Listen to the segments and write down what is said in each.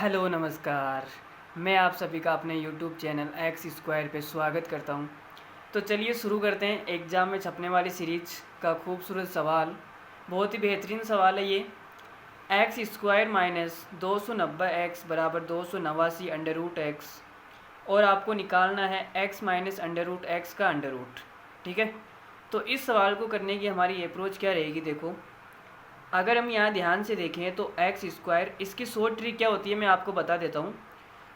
Hello नमस्कार। मैं आप सभी का अपने यूट्यूब चैनल एक्स स्क्वायर पे स्वागत करता हूँ। तो चलिए शुरू करते हैं एग्ज़ाम में छपने वाली सीरीज का खूबसूरत सवाल। बहुत ही बेहतरीन सवाल है ये। एक्स स्क्वायर माइनस 290 एक्स बराबर 289 अंडर रूट एक्स, और आपको निकालना है X minus under root X का अंडर रूट। ठीक है, तो इस सवाल को करने की हमारी अप्रोच क्या रहेगी। देखो, अगर हम यहाँ ध्यान से देखें तो एक्स स्क्वायर, इसकी शॉर्ट ट्रिक क्या होती है मैं आपको बता देता हूँ।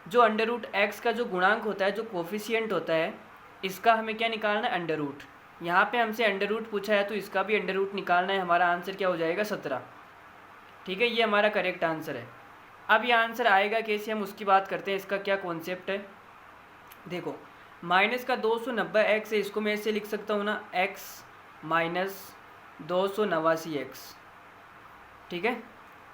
जो अंडर रूट एक्स का जो गुणांक होता है, जो कोफिशियंट होता है, इसका हमें क्या निकालना है, अंडर रूट। यहाँ पे हमसे अंडर रूट पूछा है तो इसका भी अंडर रूट निकालना है। हमारा आंसर क्या हो जाएगा, 17। ठीक है, ये हमारा करेक्ट आंसर है। अब ये आंसर आएगा कैसे, हम उसकी बात करते हैं। इसका क्या कॉन्सेप्ट है, देखो, माइनस का 290 एक्स है, इसको मैं ऐसे लिख सकता हूँ ना, एक्स माइनस 289 एक्स। ठीक है,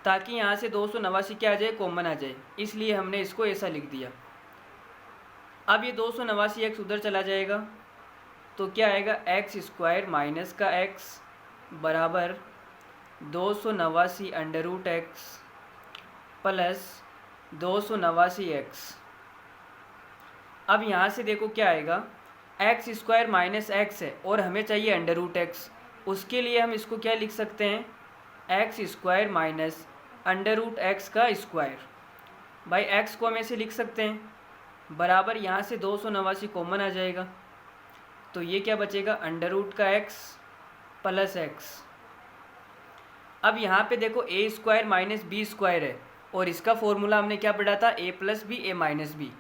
ताकि यहाँ से 289 क्या आ जाए, कॉमन आ जाए, इसलिए हमने इसको ऐसा लिख दिया। अब ये 289 एक्स उधर चला जाएगा तो क्या आएगा, एक्स स्क्वायर माइनस का एक्स बराबर 289 under root x plus 289 X. अब यहाँ से देखो क्या आएगा, एक्स स्क्वायर माइनस एक्स है और हमें चाहिए अंडर रूट एक्स। उसके लिए हम इसको क्या लिख सकते हैं, X square minus under root X का स्क्वायर। भाई एक्स को हम ऐसे लिख सकते हैं, बराबर यहाँ से 289 कॉमन आ जाएगा, तो ये क्या बचेगा, अंडर रूट का एक्स प्लस एक्स। अब यहाँ पे देखो ए स्क्वायर माइनस बी स्क्वायर है, और इसका फॉर्मूला हमने क्या पढ़ा था, ए प्लस बी ए माइनस बी।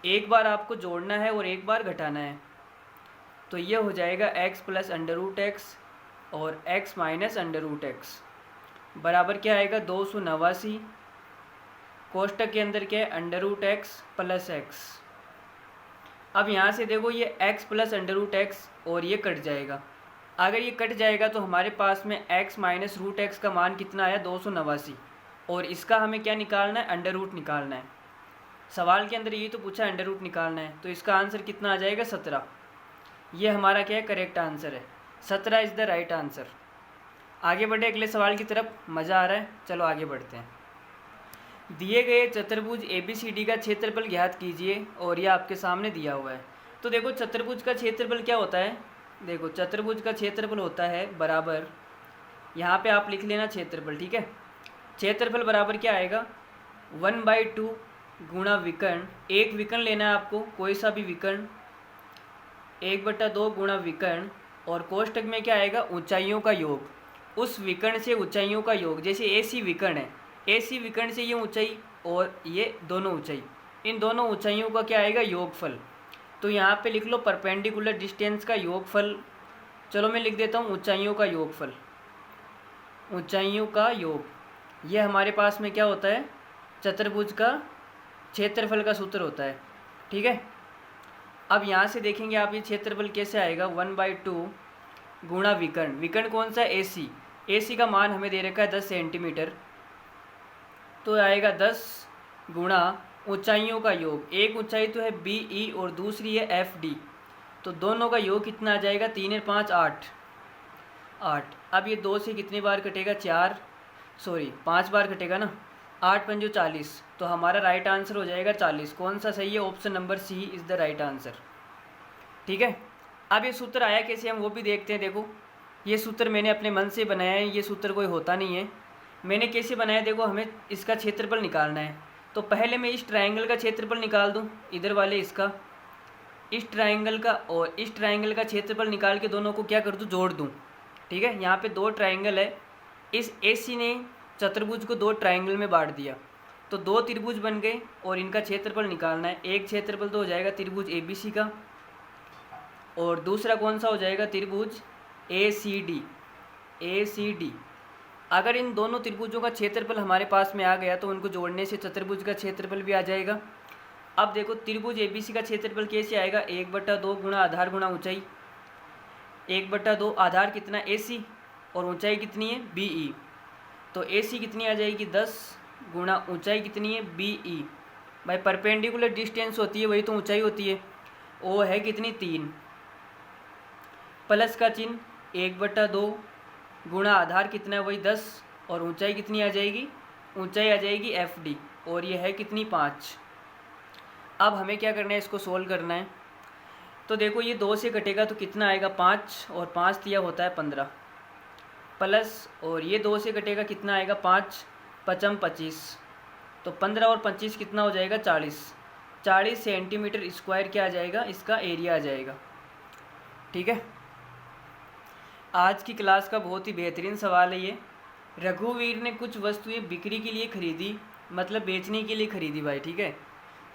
एक बार आपको जोड़ना है और एक बार घटाना है, तो ये हो जाएगा x plus under root x और x minus under root x बराबर क्या आएगा, 289 कोष्टक के अंदर क्या है, under root x plus x. अब यहाँ से देखो ये x plus under root x और ये कट जाएगा। अगर ये कट जाएगा तो हमारे पास में एक्स माइनस रूट एक्स का मान कितना आया, 289, और इसका हमें क्या निकालना है, अंडर रूट निकालना है। सवाल के अंदर ये तो पूछा अंडर रूट निकालना है, तो इसका आंसर कितना आ जाएगा, 17। ये हमारा क्या है, करेक्ट आंसर है। 17 इज़ द राइट आंसर। आगे बढ़े अगले सवाल की तरफ, मज़ा आ रहा है, चलो आगे बढ़ते हैं। दिए गए चतुर्भुज ABCD का क्षेत्रफल ज्ञात कीजिए, और यह आपके सामने दिया हुआ है। तो देखो चतुर्भुज का क्षेत्रफल क्या होता है, देखो चतुर्भुज का क्षेत्रफल होता है बराबर, यहाँ पे आप लिख लेना क्षेत्रफल। ठीक है, क्षेत्रफल बराबर क्या आएगा, 1/2 गुणा विकर्ण, एक विकर्ण लेना है आपको, कोई सा भी विकर्ण, 1/2 गुणा विकर्ण, और कोष्टक में क्या आएगा, ऊंचाइयों का योग, उस विकर्ण से ऊंचाइयों का योग। जैसे AC विकर्ण है, AC विकर्ण से ये ऊंचाई और ये दोनों ऊंचाई, इन दोनों ऊंचाइयों का क्या आएगा, योगफल। तो यहाँ पे लिख लो परपेंडिकुलर डिस्टेंस का योगफल। चलो मैं लिख देता हूँ ऊंचाइयों का योगफल, ऊंचाइयों का योग। ये हमारे पास में क्या होता है, चतुर्भुज का क्षेत्रफल का सूत्र होता है। ठीक है, अब यहाँ से देखेंगे आप ये क्षेत्रफल कैसे आएगा, 1/2 गुणा विकर्ण, विकर्ण कौन सा, AC का मान हमें दे रखा है 10 सेंटीमीटर, तो आएगा 10 गुणा ऊंचाइयों का योग। एक ऊंचाई तो है BE और दूसरी है FD, तो दोनों का योग कितना आ जाएगा, 3 और 5 8 8। अब ये 2 से कितनी बार कटेगा, 5 बार कटेगा ना, 8 पंजो 40, तो हमारा राइट आंसर हो जाएगा 40। कौन सा सही है, option number C is the right answer. ठीक है, अब ये सूत्र आया कैसे, हम वो भी देखते हैं। देखो ये सूत्र मैंने अपने मन से बनाया है, ये सूत्र कोई होता नहीं है। मैंने कैसे बनाया, देखो हमें इसका क्षेत्रफल निकालना है, तो पहले मैं इस ट्रायंगल का क्षेत्रफल निकाल दूं, इधर वाले इसका, इस ट्रायंगल का और इस ट्रायंगल का क्षेत्रफल निकाल के दोनों को क्या कर दूं, जोड़ दूं। ठीक है, यहाँ पे 2 ट्रायंगल है, इस AC ने चतुर्भुज को 2 ट्रायंगल में बांट दिया, तो 2 त्रिभुज बन गए और इनका क्षेत्रफल निकालना है। एक क्षेत्रफल तो हो जाएगा त्रिभुज ABC का, और दूसरा कौन सा हो जाएगा, त्रिभुज ACD। अगर इन दोनों त्रिभुजों का क्षेत्रफल हमारे पास में आ गया तो उनको जोड़ने से चतुर्भुज का क्षेत्रफल भी आ जाएगा। अब देखो त्रिभुज ABC का क्षेत्रफल कैसे आएगा, 1/2 गुणा आधार गुणा ऊंचाई, 1/2 आधार कितना, AC, और ऊंचाई कितनी है, BE, तो AC कितनी आ जाएगी, 10 गुणा ऊंचाई कितनी है, BE। भाई परपेंडिकुलर डिस्टेंस होती है वही तो ऊंचाई होती है, वो है कितनी, 3, प्लस का चिन्ह, 1/2 गुणा आधार कितना है, वही 10, और ऊंचाई कितनी आ जाएगी, ऊंचाई आ जाएगी FD, और ये है कितनी 5। अब हमें क्या करना है, इसको सोल्व करना है। तो देखो ये 2 से कटेगा तो कितना आएगा 5, और 5 दिया होता है 15, प्लस और ये 2 से कटेगा कितना आएगा 5 पचम 25, तो 15 और 25 कितना हो जाएगा 40। 40 सेंटीमीटर स्क्वायर क्या आ जाएगा, इसका एरिया आ जाएगा। ठीक है, आज की क्लास का बहुत ही बेहतरीन सवाल है ये। रघुवीर ने कुछ वस्तुएं बिक्री के लिए खरीदी, मतलब बेचने के लिए खरीदी भाई। ठीक है,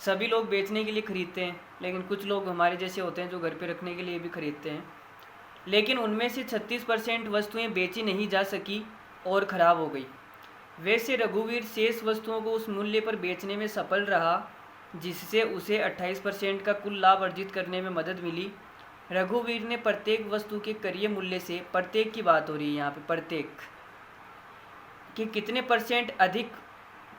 सभी लोग बेचने के लिए खरीदते हैं, लेकिन कुछ लोग हमारे जैसे होते हैं जो घर पे रखने के लिए भी खरीदते हैं। लेकिन उनमें से 36% वस्तुएं बेची नहीं जा सकी और ख़राब हो गई। वैसे रघुवीर शेष वस्तुओं को उस मूल्य पर बेचने में सफल रहा जिससे उसे 28% का कुल लाभ अर्जित करने में मदद मिली। रघुवीर ने प्रत्येक वस्तु के क्रय मूल्य से, प्रत्येक की बात हो रही है यहाँ पे, प्रत्येक कि कितने % अधिक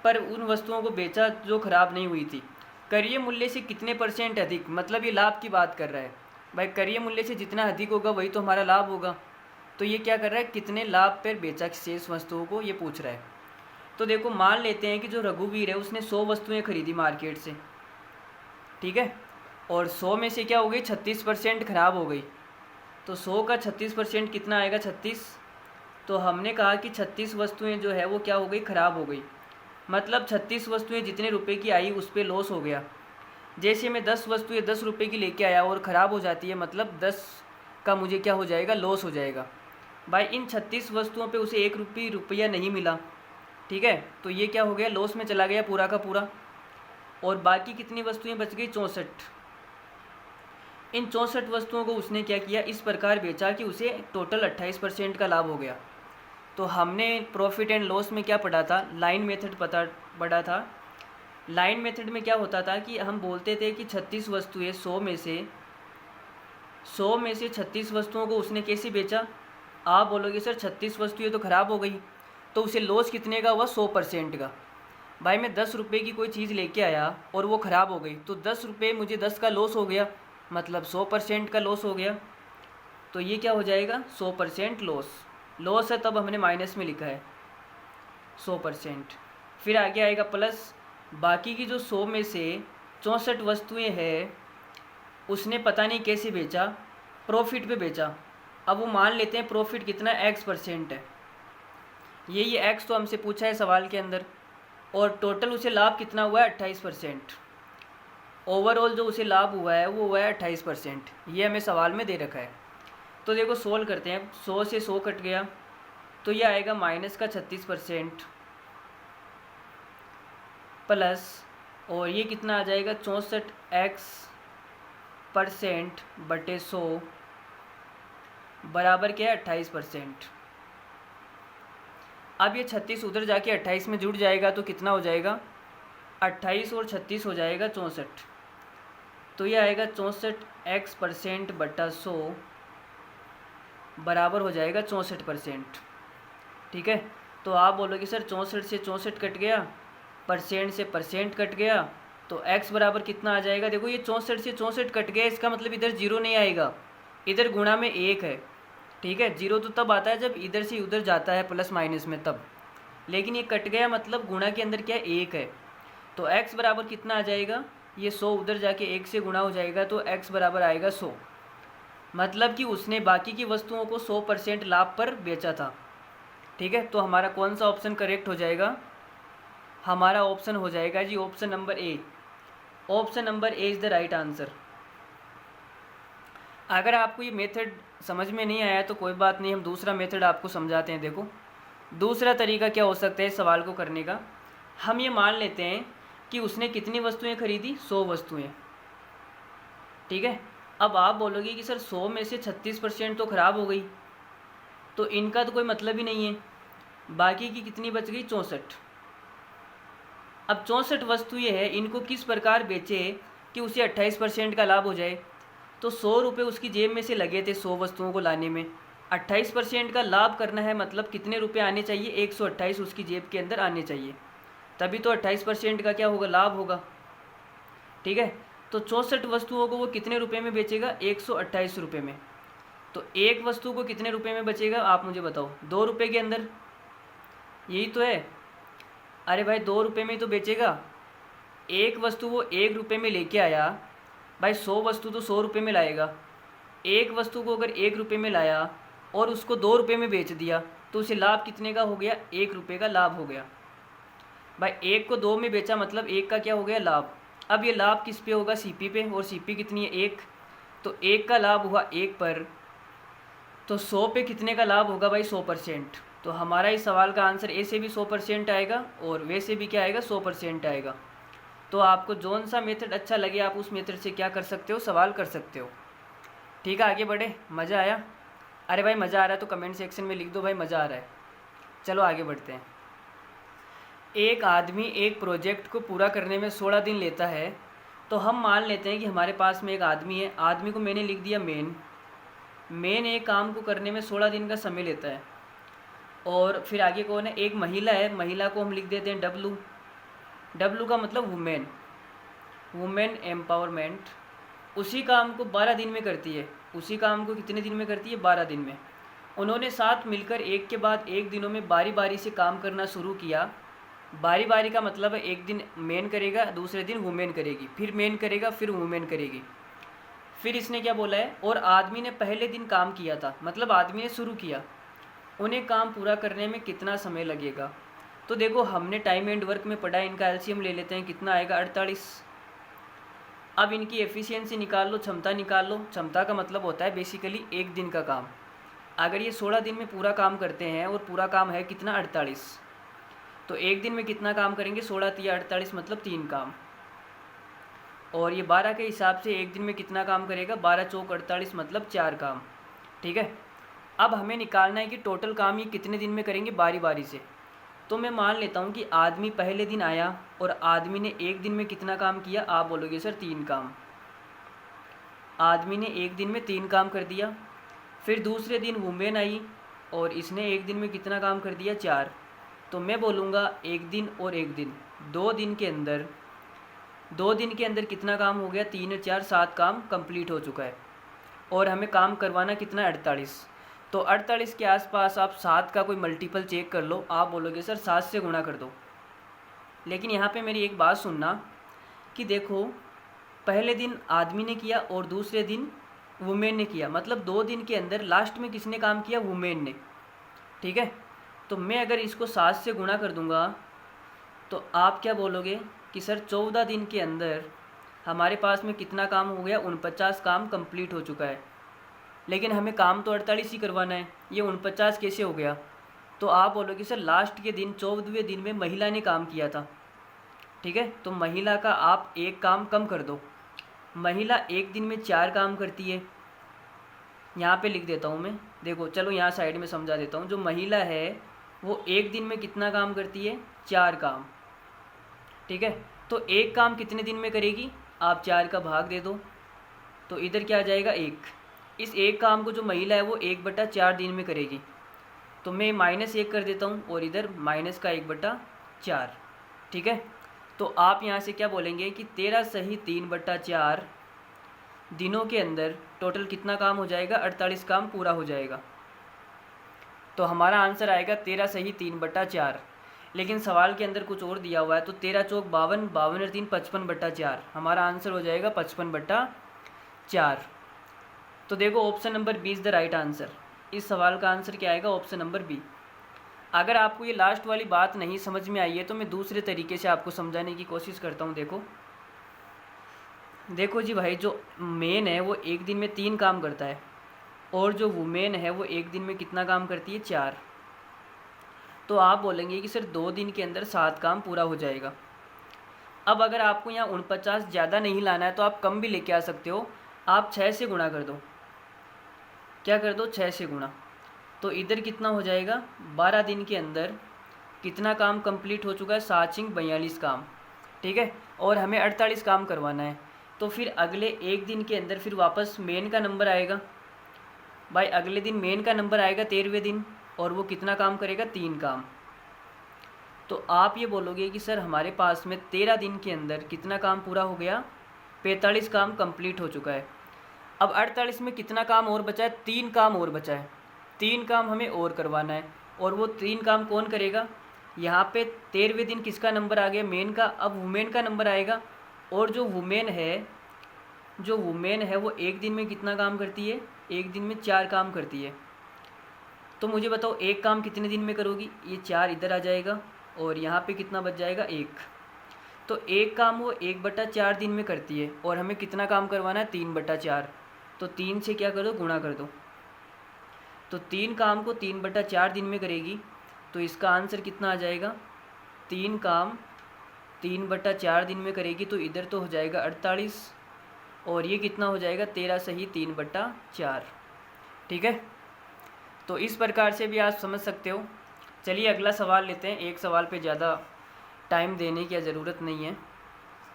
पर उन वस्तुओं को बेचा जो खराब नहीं हुई थी। क्रय मूल्य से कितने % अधिक, मतलब ये लाभ की बात कर रहा है भाई। क्रय मूल्य से जितना अधिक होगा वही तो हमारा लाभ होगा। तो ये क्या कर रहा है, कितने लाभ पर बेचा शेष वस्तुओं को, ये पूछ रहा है। तो देखो मान लेते हैं कि जो रघुवीर है उसने 100 वस्तुएं खरीदी मार्केट से। ठीक है, और 100 में से क्या हो गई 36% खराब हो गई। तो 100 का 36% कितना आएगा 36। तो हमने कहा कि 36 वस्तुएं जो है वो क्या हो गई, ख़राब हो गई। मतलब 36 वस्तुएं जितने रुपए की आई उस पर लॉस हो गया। जैसे मैं 10 वस्तुएं 10 रुपये की लेके आया और ख़राब हो जाती है, मतलब 10 का मुझे क्या हो जाएगा, लॉस हो जाएगा भाई। इन 36 वस्तुओं पे उसे 1 रुपया नहीं मिला। ठीक है, तो ये क्या हो गया, लॉस में चला गया पूरा का पूरा। और बाकी कितनी वस्तुएं बच गई, 64। इन 64 वस्तुओं को उसने क्या किया, इस प्रकार बेचा कि उसे टोटल 28% का लाभ हो गया। तो हमने प्रॉफिट एंड लॉस में क्या पढ़ा था, लाइन मेथड पढ़ा था। लाइन मेथड में क्या होता था कि हम बोलते थे कि 36 वस्तुएं 100 में से 36 वस्तुओं को उसने कैसे बेचा। आप बोलोगे सर 36 वस्तुएं तो ख़राब हो गई, तो उसे लॉस कितने का हुआ, 100% का। भाई मैं 10 रुपये की कोई चीज़ लेके आया और वो ख़राब हो गई, तो 10 रुपये मुझे 10 का लॉस हो गया, मतलब 100% का लॉस हो गया। तो ये क्या हो जाएगा, 100% लॉस है, तब हमने माइनस में लिखा है 100%। फिर आगे आएगा प्लस, बाकी की जो 100 में से 64 वस्तुएं हैं उसने पता नहीं कैसे बेचा, प्रॉफिट पे बेचा। अब वो मान लेते हैं प्रॉफिट कितना X% है, ये X तो हमसे पूछा है सवाल के अंदर। और टोटल उसे लाभ कितना हुआ है, 28%। ओवरऑल जो उसे लाभ हुआ है वो हुआ है 28%, ये हमें सवाल में दे रखा है। तो देखो सोल्व करते हैं। 100 से 100 कट गया तो ये आएगा माइनस का 36% प्लस, और ये कितना आ जाएगा 64X% बटे 100 बराबर क्या है 28%। अब ये 36 उधर जाके 28 में जुड़ जाएगा तो कितना हो जाएगा, 28 और 36 हो जाएगा 64। तो ये आएगा 64X% बटा 100 बराबर हो जाएगा 64%। ठीक है, तो आप बोलोगे सर 64 से 64 कट गया, परसेंट से परसेंट कट गया, तो x बराबर कितना आ जाएगा। देखो ये 64 से 64 कट गया, इसका मतलब इधर 0 नहीं आएगा, इधर गुणा में 1 है। ठीक है, 0 तो तब आता है जब इधर से उधर जाता है प्लस माइनस में तब, लेकिन ये कट गया मतलब गुणा के अंदर क्या 1 है। तो x बराबर कितना आ जाएगा, ये 100 उधर जाके 1 से गुणा हो जाएगा, तो x बराबर आएगा 100। मतलब कि उसने बाकी की वस्तुओं को 100% लाभ पर बेचा था। ठीक है, तो हमारा कौन सा ऑप्शन करेक्ट हो जाएगा, हमारा ऑप्शन हो जाएगा जी option number A. Option number A is the right answer. अगर आपको ये मेथड समझ में नहीं आया तो कोई बात नहीं, हम दूसरा मेथड आपको समझाते हैं। देखो दूसरा तरीका क्या हो सकता है इस सवाल को करने का। हम ये मान लेते हैं कि उसने कितनी वस्तुएं खरीदी, 100 वस्तुएं। ठीक है, अब आप बोलोगे कि सर 100 में से 36% तो ख़राब हो गई, तो इनका तो कोई मतलब ही नहीं है। बाकी की कितनी बच गई, 64। अब 64 वस्तुएं हैं, इनको किस प्रकार बेचे कि उसे 28% का लाभ हो जाए। तो 100 रुपये उसकी जेब में से लगे थे 100 वस्तुओं को लाने में, 28% का लाभ करना है, मतलब कितने रुपए आने चाहिए, 128 उसकी जेब के अंदर आने चाहिए, तभी तो 28% का क्या होगा, लाभ होगा। ठीक है, तो 64 वस्तुओं को वो कितने रुपए में बेचेगा, 128 रुपये में। तो एक वस्तु को कितने रुपए में बचेगा, आप मुझे बताओ, 2 रुपये के अंदर, यही तो है। अरे भाई 2 रुपये में ही तो बेचेगा। एक वस्तु वो 1 रुपये में लेके आया, भाई 100 वस्तु तो 100 रुपये में लाएगा। एक वस्तु को अगर 1 रुपये में लाया और उसको 2 रुपये में बेच दिया तो उसे लाभ कितने का हो गया? 1 रुपये का लाभ हो गया। भाई एक को 2 में बेचा मतलब एक का क्या हो गया? लाभ। अब ये लाभ किस पे होगा? सीपी पे, और सीपी कितनी है? 1। तो 1 का लाभ हुआ 1 पर, तो 100 पे कितने का लाभ होगा भाई? 100%। तो हमारा इस सवाल का आंसर ए से भी 100% आएगा और वे से भी क्या आएगा? 100% आएगा। तो आपको जौन सा मेथड अच्छा लगे आप उस मेथड से क्या कर सकते हो? सवाल कर सकते हो। ठीक है, आगे बढ़े। मज़ा आया? अरे भाई मज़ा आ रहा है तो कमेंट सेक्शन में लिख दो भाई मज़ा आ रहा है। चलो आगे बढ़ते हैं। एक आदमी एक प्रोजेक्ट को पूरा करने में 16 दिन लेता है, तो हम मान लेते हैं कि हमारे पास में एक आदमी है। आदमी को मैंने लिख दिया मेन एक काम को करने में 16 दिन का समय लेता है। और फिर आगे कौन है? एक महिला है, महिला को हम लिख देते हैं डब्लू का मतलब वुमेन एम्पावरमेंट। उसी काम को 12 दिन में करती है। उसी काम को कितने दिन में करती है? 12 दिन में। उन्होंने साथ मिलकर एक के बाद एक दिनों में बारी बारी से काम करना शुरू किया। बारी बारी का मतलब है एक दिन मेन करेगा, दूसरे दिन वुमेन करेगी, फिर मेन करेगा, फिर वुमेन करेगी। फिर इसने क्या बोला है? और आदमी ने पहले दिन काम किया था, मतलब आदमी ने शुरू किया। उन्हें काम पूरा करने में कितना समय लगेगा? तो देखो हमने टाइम एंड वर्क में पढ़ा है, इनका एलसीएम ले लेते हैं। कितना आएगा? 48। अब इनकी एफिशिएंसी निकाल लो, क्षमता निकाल लो। क्षमता का मतलब होता है बेसिकली एक दिन का काम। अगर ये 16 दिन में पूरा काम करते हैं और पूरा काम है कितना? 48, तो एक दिन में कितना काम करेंगे? 16 तिया 48 मतलब 3 काम। और ये 12 के हिसाब से एक दिन में कितना काम करेगा? 12 चौक 48 मतलब 4 काम। ठीक है, अब हमें निकालना है कि टोटल काम ये कितने दिन में करेंगे बारी बारी से। तो मैं मान लेता हूँ कि आदमी पहले दिन आया और आदमी ने एक दिन में कितना काम किया? आप बोलोगे सर 3 काम। आदमी ने एक दिन में 3 काम कर दिया। फिर दूसरे दिन वुमेन आई और इसने एक दिन में कितना काम कर दिया? 4। तो मैं बोलूँगा एक दिन और एक दिन, 2 दिन के अंदर कितना काम हो गया? 3 और 4 7 काम कंप्लीट हो चुका है। और हमें काम करवाना कितना? 48। तो 48 के आसपास आप 7 का कोई मल्टीपल चेक कर लो। आप बोलोगे सर 7 से गुणा कर दो। लेकिन यहाँ पे मेरी एक बात सुनना कि देखो पहले दिन आदमी ने किया और दूसरे दिन वुमेन ने किया, मतलब 2 दिन के अंदर लास्ट में किसने काम किया? वुमेन ने। ठीक है, तो मैं अगर इसको 7 से गुणा कर दूंगा तो आप क्या बोलोगे कि सर 14 दिन के अंदर हमारे पास में कितना काम हो गया? 49 काम कंप्लीट हो चुका है। लेकिन हमें काम तो 48 ही करवाना है, ये 49 कैसे हो गया? तो आप बोलोगे सर लास्ट के दिन 14वें दिन में महिला ने काम किया था। ठीक है, तो महिला का आप एक काम कम कर दो। महिला एक दिन में 4 काम करती है। यहाँ पे लिख देता हूँ मैं, देखो चलो यहाँ साइड में समझा देता हूँ। जो महिला है वो एक दिन में कितना काम करती है? 4 काम। ठीक है, तो एक काम कितने दिन में करेगी? आप 4 का भाग दे दो तो इधर क्या आ जाएगा? 1। इस एक काम को जो महिला है वो 1/4 दिन में करेगी। तो मैं -1 कर देता हूँ और इधर माइनस का 1/4। ठीक है, तो आप यहाँ से क्या बोलेंगे कि 13 सही 3/4 दिनों के अंदर टोटल कितना काम हो जाएगा? 48 काम पूरा हो जाएगा। तो हमारा आंसर आएगा 13 सही 3/4। लेकिन सवाल के अंदर कुछ और दिया हुआ है, तो 13 चौक 52, 52 और 3 55/4। हमारा आंसर हो जाएगा 55/4। तो देखो option number B is the right answer. इस सवाल का आंसर क्या आएगा? Option number B. अगर आपको ये लास्ट वाली बात नहीं समझ में आई है तो मैं दूसरे तरीके से आपको समझाने की कोशिश करता हूँ। देखो जी भाई, जो मेन है वो एक दिन में 3 काम करता है और जो वुमेन है वो एक दिन में कितना काम करती है? 4। तो आप बोलेंगे कि सर 2 दिन के अंदर 7 काम पूरा हो जाएगा। अब अगर आपको यहाँ 49 ज़्यादा नहीं लाना है तो आप कम भी लेके आ सकते हो। आप 6 से गुणा कर दो। क्या कर दो? 6 से गुणा। तो इधर कितना हो जाएगा? 12 दिन के अंदर कितना काम कंप्लीट हो चुका है? 7 × 42 काम। ठीक है, और हमें 48 काम करवाना है। तो फिर अगले एक दिन के अंदर फिर वापस मेन का नंबर आएगा। भाई अगले दिन मेन का नंबर आएगा 13वें दिन, और वो कितना काम करेगा? 3 काम। तो आप ये बोलोगे कि सर हमारे पास में 13 दिन के अंदर कितना काम पूरा हो गया? 45 काम कंप्लीट हो चुका है। अब 48 में कितना काम और बचा है? 3 काम और बचा है। 3 काम हमें और करवाना है, और वो 3 काम कौन करेगा? यहाँ पे 13वें दिन किसका नंबर आ गया, मेन का। अब वुमेन का नंबर आएगा, और जो वुमेन है वो एक दिन में कितना काम करती है, एक दिन में 4 काम करती है। तो मुझे बताओ एक काम कितने दिन में करोगी, ये 4 इधर आ जाएगा और यहाँ पे कितना बच जाएगा 1। तो एक काम वो 1/4 दिन में करती है, और हमें कितना काम करवाना है 3/4। तो 3 से क्या कर दो, गुणा कर दो। तो 3 काम को 3/4 दिन में करेगी, तो इसका आंसर कितना आ जाएगा, 3 काम 3/4 दिन में करेगी, तो इधर तो हो जाएगा 48, और ये कितना हो जाएगा 13 सही 3/4। ठीक है, तो इस प्रकार से भी आप समझ सकते हो। चलिए अगला सवाल लेते हैं, एक सवाल पे ज़्यादा टाइम देने की ज़रूरत नहीं है।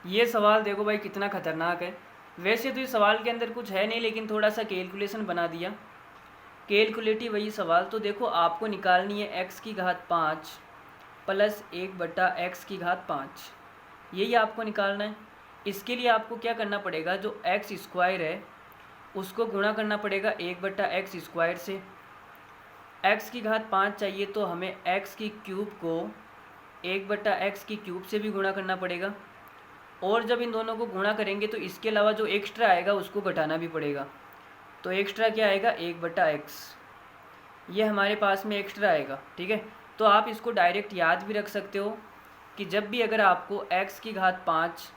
ये सवाल देखो भाई कितना ख़तरनाक है। वैसे तो इस सवाल के अंदर कुछ है नहीं, लेकिन थोड़ा सा कैलकुलेशन बना दिया, कैलकुलेटिव वही सवाल। तो देखो आपको निकालनी है x⁵5 प्लस 1/x⁵5, यही आपको निकालना है। इसके लिए आपको क्या करना पड़ेगा, जो x² है उसको गुणा करना पड़ेगा 1/x² से। x⁵5 चाहिए तो हमें x³ को 1/x³ से भी गुणा करना पड़ेगा, और जब इन दोनों को गुणा करेंगे तो इसके अलावा जो एक्स्ट्रा आएगा उसको घटाना भी पड़ेगा। तो एक्स्ट्रा क्या आएगा 1/x, ये हमारे पास में एक्स्ट्रा आएगा। ठीक है, तो आप इसको डायरेक्ट याद भी रख सकते हो कि जब भी अगर आपको x⁵5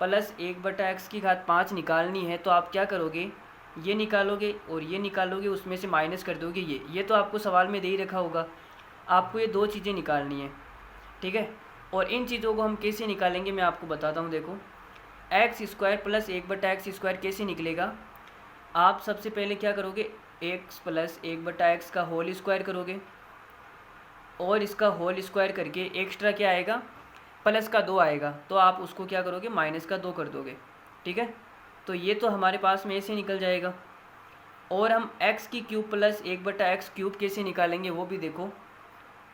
प्लस 1/x⁵5 निकालनी है तो आप क्या करोगे, ये निकालोगे और ये निकालोगे, उसमें से माइनस कर दोगे ये तो आपको सवाल में दे ही रखा होगा। आपको ये 2 चीज़ें निकालनी है। ठीक है, और इन चीज़ों को हम कैसे निकालेंगे मैं आपको बताता हूँ। देखो x² प्लस 1/x² कैसे निकलेगा, आप सबसे पहले क्या करोगे, x प्लस 1/x का होल स्क्वायर करोगे, और इसका होल स्क्वायर करके एक्स्ट्रा क्या आएगा, प्लस का 2 आएगा, तो आप उसको क्या करोगे, माइनस का 2 कर दोगे। ठीक है, तो ये तो हमारे पास में ऐसे निकल जाएगा। और हम x³ प्लस 1/x³ कैसे निकालेंगे वो भी देखो।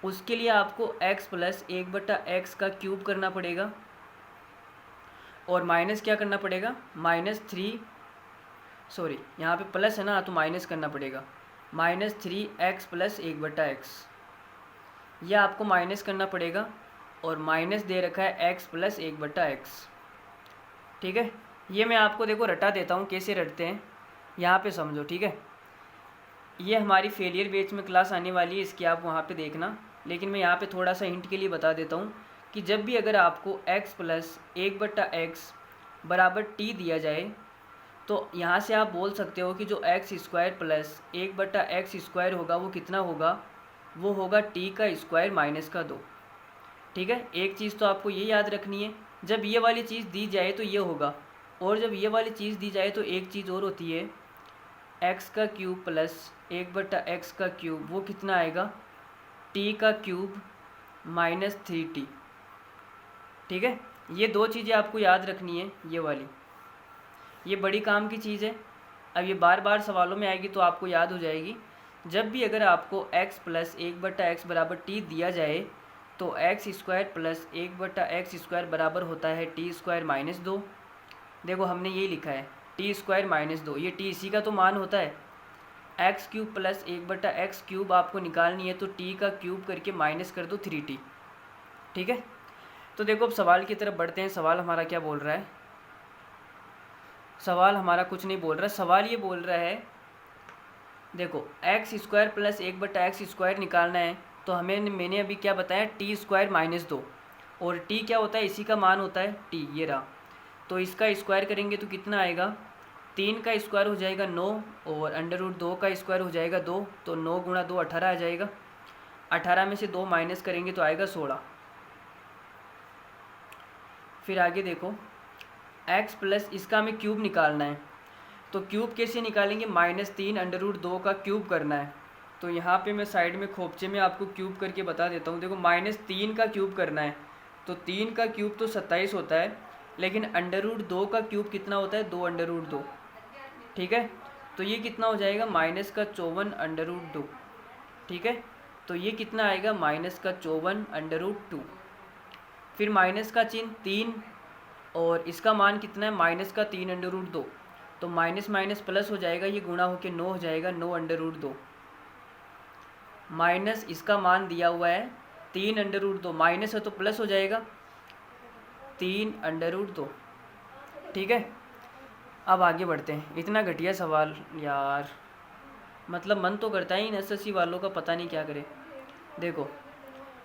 उसके लिए आपको x प्लस 1/x का क्यूब करना पड़ेगा, और माइनस क्या करना पड़ेगा, -3, सॉरी यहाँ पे प्लस है ना तो माइनस करना पड़ेगा, -3x प्लस 1/x, यह आपको माइनस करना पड़ेगा, और माइनस दे रखा है x प्लस 1/x। ठीक है, ये मैं आपको देखो रटा देता हूँ, कैसे रटते हैं यहाँ पे समझो। ठीक है, ये हमारी फेलियर बैच में क्लास आने वाली है, इसकी आप वहाँ पे देखना, लेकिन मैं यहाँ पे थोड़ा सा हिंट के लिए बता देता हूँ कि जब भी अगर आपको x प्लस 1/x बराबर t दिया जाए, तो यहाँ से आप बोल सकते हो कि जो x² प्लस 1/x² होगा वो कितना होगा, वो होगा t² माइनस का 2। ठीक है, एक चीज़ तो आपको ये याद रखनी है, जब ये वाली चीज़ दी जाए तो ये होगा, और जब ये वाली चीज़ दी जाए तो एक चीज़ और होती है, x³ प्लस 1/x³, वो कितना आएगा, t³ माइनस 3t। ठीक है, ये 2 चीज़ें आपको याद रखनी है, ये वाली, ये बड़ी काम की चीज़ है। अब ये बार बार सवालों में आएगी तो आपको याद हो जाएगी। जब भी अगर आपको x प्लस 1/x बराबर t दिया जाए तो x² प्लस 1/x² बराबर होता है t² माइनस 2। देखो हमने यही लिखा है t² माइनस 2, ये t इसी का तो मान होता है। x³ प्लस 1/x³ आपको निकालनी है, तो t का क्यूब करके माइनस कर दो 3t। ठीक है, तो देखो अब सवाल की तरफ बढ़ते हैं। सवाल हमारा क्या बोल रहा है, सवाल हमारा कुछ नहीं बोल रहा, सवाल ये बोल रहा है, देखो x² प्लस 1/x² निकालना है, तो मैंने अभी क्या बताया, t² माइनस 2, और t क्या होता है, इसी का मान होता है t, ये रहा। तो इसका स्क्वायर करेंगे तो कितना आएगा, 3 का स्क्वायर हो जाएगा 9, और √2 का स्क्वायर हो जाएगा 2, तो 9 × 2 18 आ जाएगा। 18 में से 2 माइनस करेंगे तो आएगा 16। फिर आगे देखो x प्लस, इसका हमें क्यूब निकालना है, तो क्यूब कैसे निकालेंगे, -3 √2 का क्यूब करना है। तो यहाँ पे मैं साइड में खोपचे में आपको क्यूब करके बता देता हूँ। देखो -3 का क्यूब करना है, तो 3 का क्यूब तो 27 होता है, लेकिन √2 का क्यूब कितना होता है, 2 √2। ठीक है, तो ये कितना हो जाएगा, -54 √2। ठीक है, तो ये कितना आएगा, -54 √2। फिर माइनस का चिन्ह 3, और इसका मान कितना है, -3 √2, तो माइनस माइनस प्लस हो जाएगा, ये गुणा होके 9 हो जाएगा, 9 √2 माइनस इसका मान दिया हुआ है 3√2 माइनस है तो प्लस हो जाएगा 3√2। ठीक है, अब आगे बढ़ते हैं। इतना घटिया सवाल यार, मतलब मन तो करता ही इन एसएससी वालों का पता नहीं क्या करे। देखो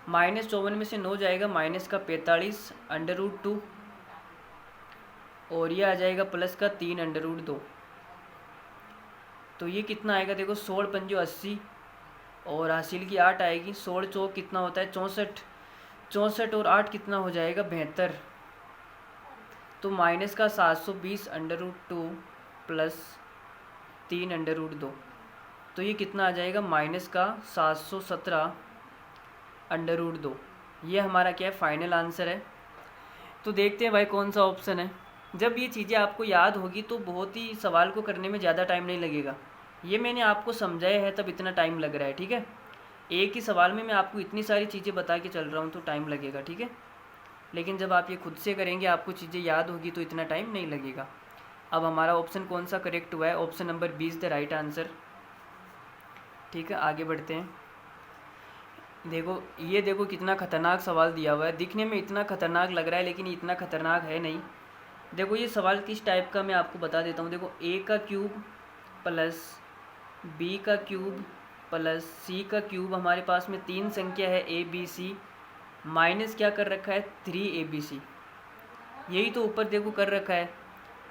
-54 में से 9 जाएगा माइनस का 45√2 और ये आ जाएगा प्लस का 3√2। तो ये कितना आएगा देखो, 16 पंजो 80 और हासिल की 8 आएगी। 16 चौक कितना होता है 64, 64 और 8 कितना हो जाएगा 72। तो माइनस का 720√2 प्लस 3√2, तो ये कितना आ जाएगा माइनस का 717√2। ये हमारा क्या है फाइनल आंसर है। तो देखते हैं भाई कौन सा ऑप्शन है। जब ये चीज़ें आपको याद होगी तो बहुत ही सवाल को करने में ज़्यादा टाइम नहीं लगेगा। ये मैंने आपको समझाया है तब इतना टाइम लग रहा है। ठीक है, एक ही सवाल में मैं आपको इतनी सारी चीज़ें बता के चल रहा हूँ तो टाइम लगेगा। ठीक है, लेकिन जब आप ये खुद से करेंगे आपको चीज़ें याद होगी तो इतना टाइम नहीं लगेगा। अब हमारा ऑप्शन कौन सा करेक्ट हुआ है, option number 20 the right answer. ठीक है, आगे बढ़ते हैं। देखो ये देखो कितना खतरनाक सवाल दिया हुआ है, दिखने में इतना खतरनाक लग रहा है लेकिन इतना खतरनाक है नहीं। देखो ये सवाल किस टाइप का मैं आपको बता देता हूँ। देखो a का क्यूब प्लस b का क्यूब प्लस c का क्यूब, हमारे पास में 3 संख्या है a b c, माइनस क्या कर रखा है 3abc, यही तो ऊपर देखो कर रखा है।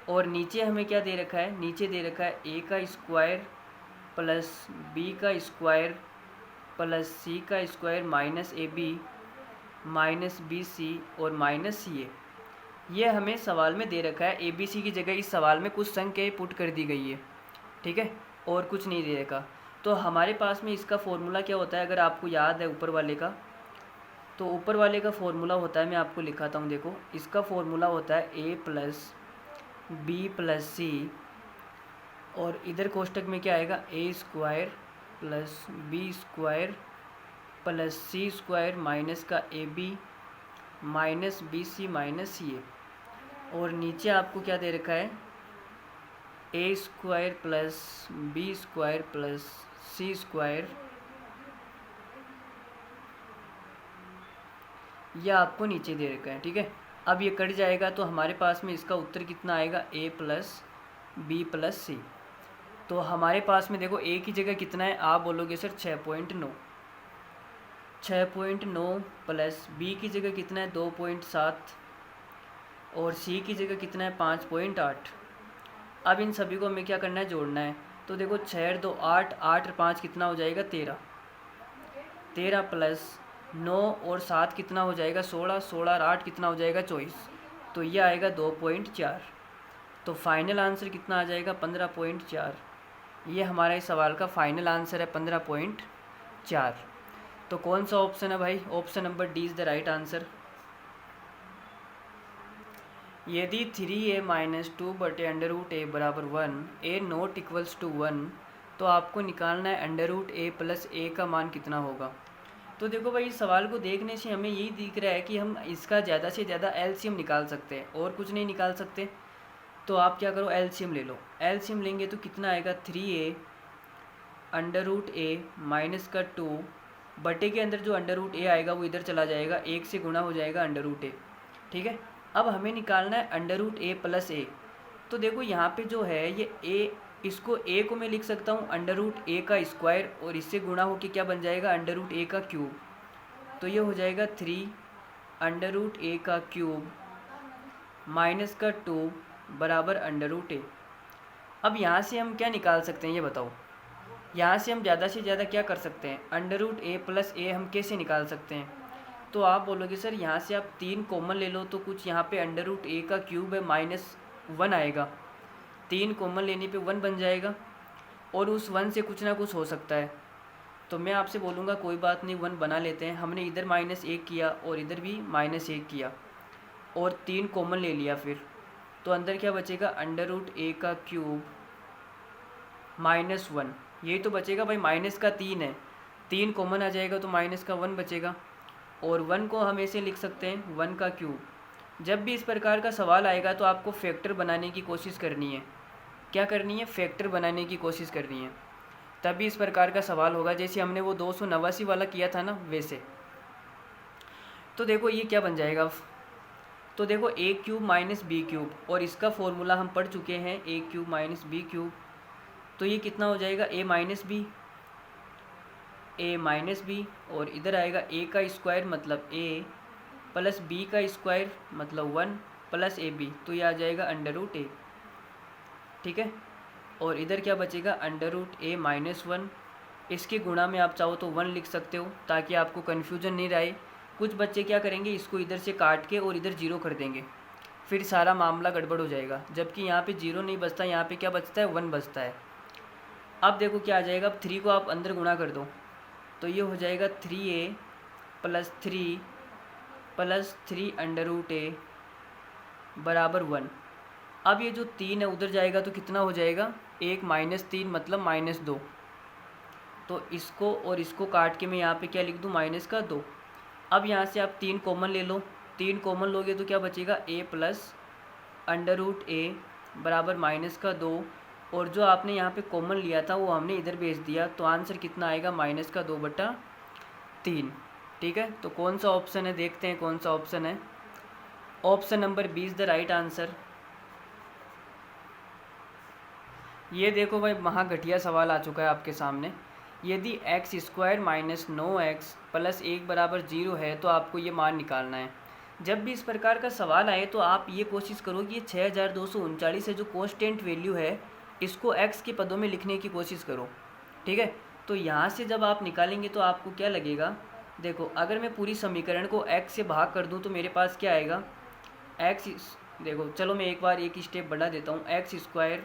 और नीचे हमें क्या दे रखा है, नीचे दे रखा है a का स्क्वायर प्लस b का स्क्वायर प्लस c का square minus ab minus bc और माइनस ca। ये हमें सवाल में दे रखा है। ABC की जगह इस सवाल में कुछ संख्याएं पुट कर दी गई है। ठीक है, और कुछ नहीं दे रखा। तो हमारे पास में इसका फॉर्मूला क्या होता है, अगर आपको याद है ऊपर वाले का, तो ऊपर वाले का फॉर्मूला होता है, मैं आपको लिखाता हूँ। देखो इसका फॉर्मूला होता है a plus B plus C, और इधर कोष्टक में क्या आएगा a square plus B square plus C square minus का ab minus bc minus ca। और नीचे आपको क्या दे रखा है a square plus B square plus C square, यह आपको नीचे दे रखा है। ठीक है, अब ये कट जाएगा तो हमारे पास में इसका उत्तर कितना आएगा a प्लस बी प्लस सी। तो हमारे पास में देखो a की जगह कितना है, आप बोलोगे सर 6.9, 6.9 प्लस b की जगह कितना है 2.7 और c की जगह कितना है 5.8। अब इन सभी को हमें क्या करना है, जोड़ना है। तो देखो 6 2 8, 8 और 5 कितना हो जाएगा 13, 13 प्लस 9 और 7 कितना हो जाएगा 16, 16 और 8 कितना हो जाएगा 24। तो ये आएगा 2.4। तो फाइनल आंसर कितना आ जाएगा 15.4। ये हमारा इस सवाल का फाइनल आंसर है 15.4। तो कौन सा ऑप्शन है भाई, option number D is the right answer. यदि 3a माइनस 2 बटे √a बराबर 1, a नॉट इक्वल्स टू 1, तो आपको निकालना है √a प्लस a का मान कितना होगा। तो देखो भाई इस सवाल को देखने से हमें यही दिख रहा है कि हम इसका ज़्यादा से ज़्यादा एलसीएम निकाल सकते हैं और कुछ नहीं निकाल सकते। तो आप क्या करो एलसीएम ले लो। एलसीएम लेंगे तो कितना आएगा 3a √a माइनस का 2 बटे के अंदर जो √a आएगा वो इधर चला जाएगा, 1 से गुणा हो जाएगा √a। ठीक है, अब हमें निकालना है √a प्लस a। तो देखो यहाँ पे जो है ये a, इसको a को मैं लिख सकता हूँ √a का स्क्वायर और इससे गुणा होके क्या बन जाएगा √a का क्यूब। तो ये हो जाएगा 3 √a का क्यूब माइनस का 2 बराबर √a। अब यहाँ से हम क्या निकाल सकते हैं ये बताओ। यहाँ से हम ज़्यादा से ज़्यादा क्या कर सकते हैं, √a प्लस a हम कैसे निकाल सकते हैं। तो आप बोलोगे सर यहाँ से आप 3 कॉमन ले लो तो कुछ यहाँ पे √a का क्यूब है -1 आएगा, 3 कॉमन लेने पे 1 बन जाएगा और उस 1 से कुछ ना कुछ हो सकता है। तो मैं आपसे बोलूँगा कोई बात नहीं 1 बना लेते हैं। हमने इधर -1 किया और इधर भी -1 किया और 3 कॉमन ले लिया, फिर तो अंदर क्या बचेगा √a का क्यूब -1, यही तो बचेगा भाई। माइनस का 3 है, 3 कॉमन आ जाएगा तो माइनस का 1 बचेगा और 1 को हम ऐसे लिख सकते हैं 1 का क्यूब। जब भी इस प्रकार का सवाल आएगा तो आपको फैक्टर बनाने की कोशिश करनी है। क्या करनी है, फैक्टर बनाने की कोशिश करनी है, तभी इस प्रकार का सवाल होगा। जैसे हमने वो 289 वाला किया था ना वैसे। तो देखो ये क्या बन जाएगा अब। तो देखो ए क्यूब माइनस बी क्यूब, और इसका फॉर्मूला हम पढ़ चुके हैं, A cube minus B cube. तो ये कितना हो जाएगा, ए माइनस बी, और इधर आएगा ए का स्क्वायर मतलब ए, प्लस बी का स्क्वायर मतलब 1 प्लस ए बी, तो ये आ जाएगा √a। ठीक है, और इधर क्या बचेगा, √a माइनस 1। इसके गुणा में आप चाहो तो 1 लिख सकते हो ताकि आपको कन्फ्यूजन नहीं रहे। कुछ बच्चे क्या करेंगे, इसको इधर से काट के और इधर 0 कर देंगे, फिर सारा मामला गड़बड़ हो जाएगा। जबकि यहाँ पे 0 नहीं बचता, यहाँ पे क्या बचता है, 1 बचता है। अब देखो क्या आ जाएगा, अब 3 को आप अंदर गुणा कर दो, तो ये हो जाएगा 3a प्लस 3 √a बराबर 1। अब ये जो 3 है उधर जाएगा तो कितना हो जाएगा, 1 माइनस 3 मतलब -2। तो इसको और इसको काट के मैं यहाँ पे क्या लिख दूँ, -2। अब यहाँ से आप 3 कॉमन ले लो, 3 कॉमन लोगे तो क्या बचेगा, a प्लस √a बराबर -2। और जो आपने यहाँ पे कॉमन लिया था वो हमने इधर भेज दिया, तो आंसर कितना आएगा, -2/3। ठीक है, तो कौन सा ऑप्शन है, देखते हैं कौन सा ऑप्शन है। Option number B is the right answer. ये देखो भाई, महाघटिया सवाल आ चुका है आपके सामने। यदि x² माइनस 9x प्लस 1 बराबर 0 है तो आपको ये मान निकालना है। जब भी इस प्रकार का सवाल आए तो आप ये कोशिश करो कि ये 6239 है जो कांस्टेंट वैल्यू है, इसको x के पदों में लिखने की कोशिश करो। ठीक है, तो यहाँ से जब आप निकालेंगे तो आपको क्या लगेगा, देखो अगर मैं पूरी समीकरण को x से भाग कर दूँ तो मेरे पास क्या आएगा, देखो चलो मैं एक बार एक स्टेप बढ़ा देता हूँ, x²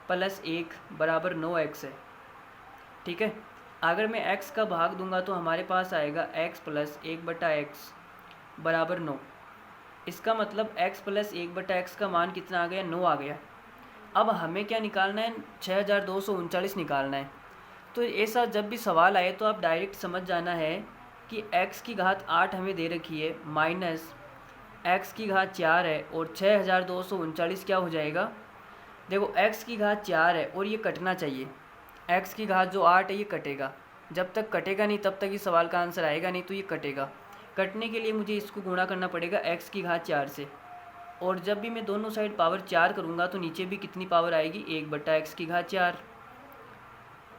प्लस 1 बराबर 9x है। ठीक है, अगर मैं x का भाग दूंगा तो हमारे पास आएगा x प्लस 1/x बराबर 9। इसका मतलब x प्लस 1/x का मान कितना आ गया, 9 आ गया। अब हमें क्या निकालना है, 6239 निकालना है। तो ऐसा जब भी सवाल आए तो आप डायरेक्ट समझ जाना है कि x की घात 8 हमें दे रखी है, माइनस x की घात 4 है, और 6239 क्या हो जाएगा, देखो x की घात 4 है और ये कटना चाहिए, x की घात जो 8 है ये कटेगा। जब तक कटेगा नहीं तब तक ये सवाल का आंसर आएगा नहीं, तो ये कटेगा। कटने के लिए मुझे इसको गुणा करना पड़ेगा x की घात 4 से, और जब भी मैं दोनों साइड पावर 4 करूँगा तो नीचे भी कितनी पावर आएगी, 1/x की घात 4।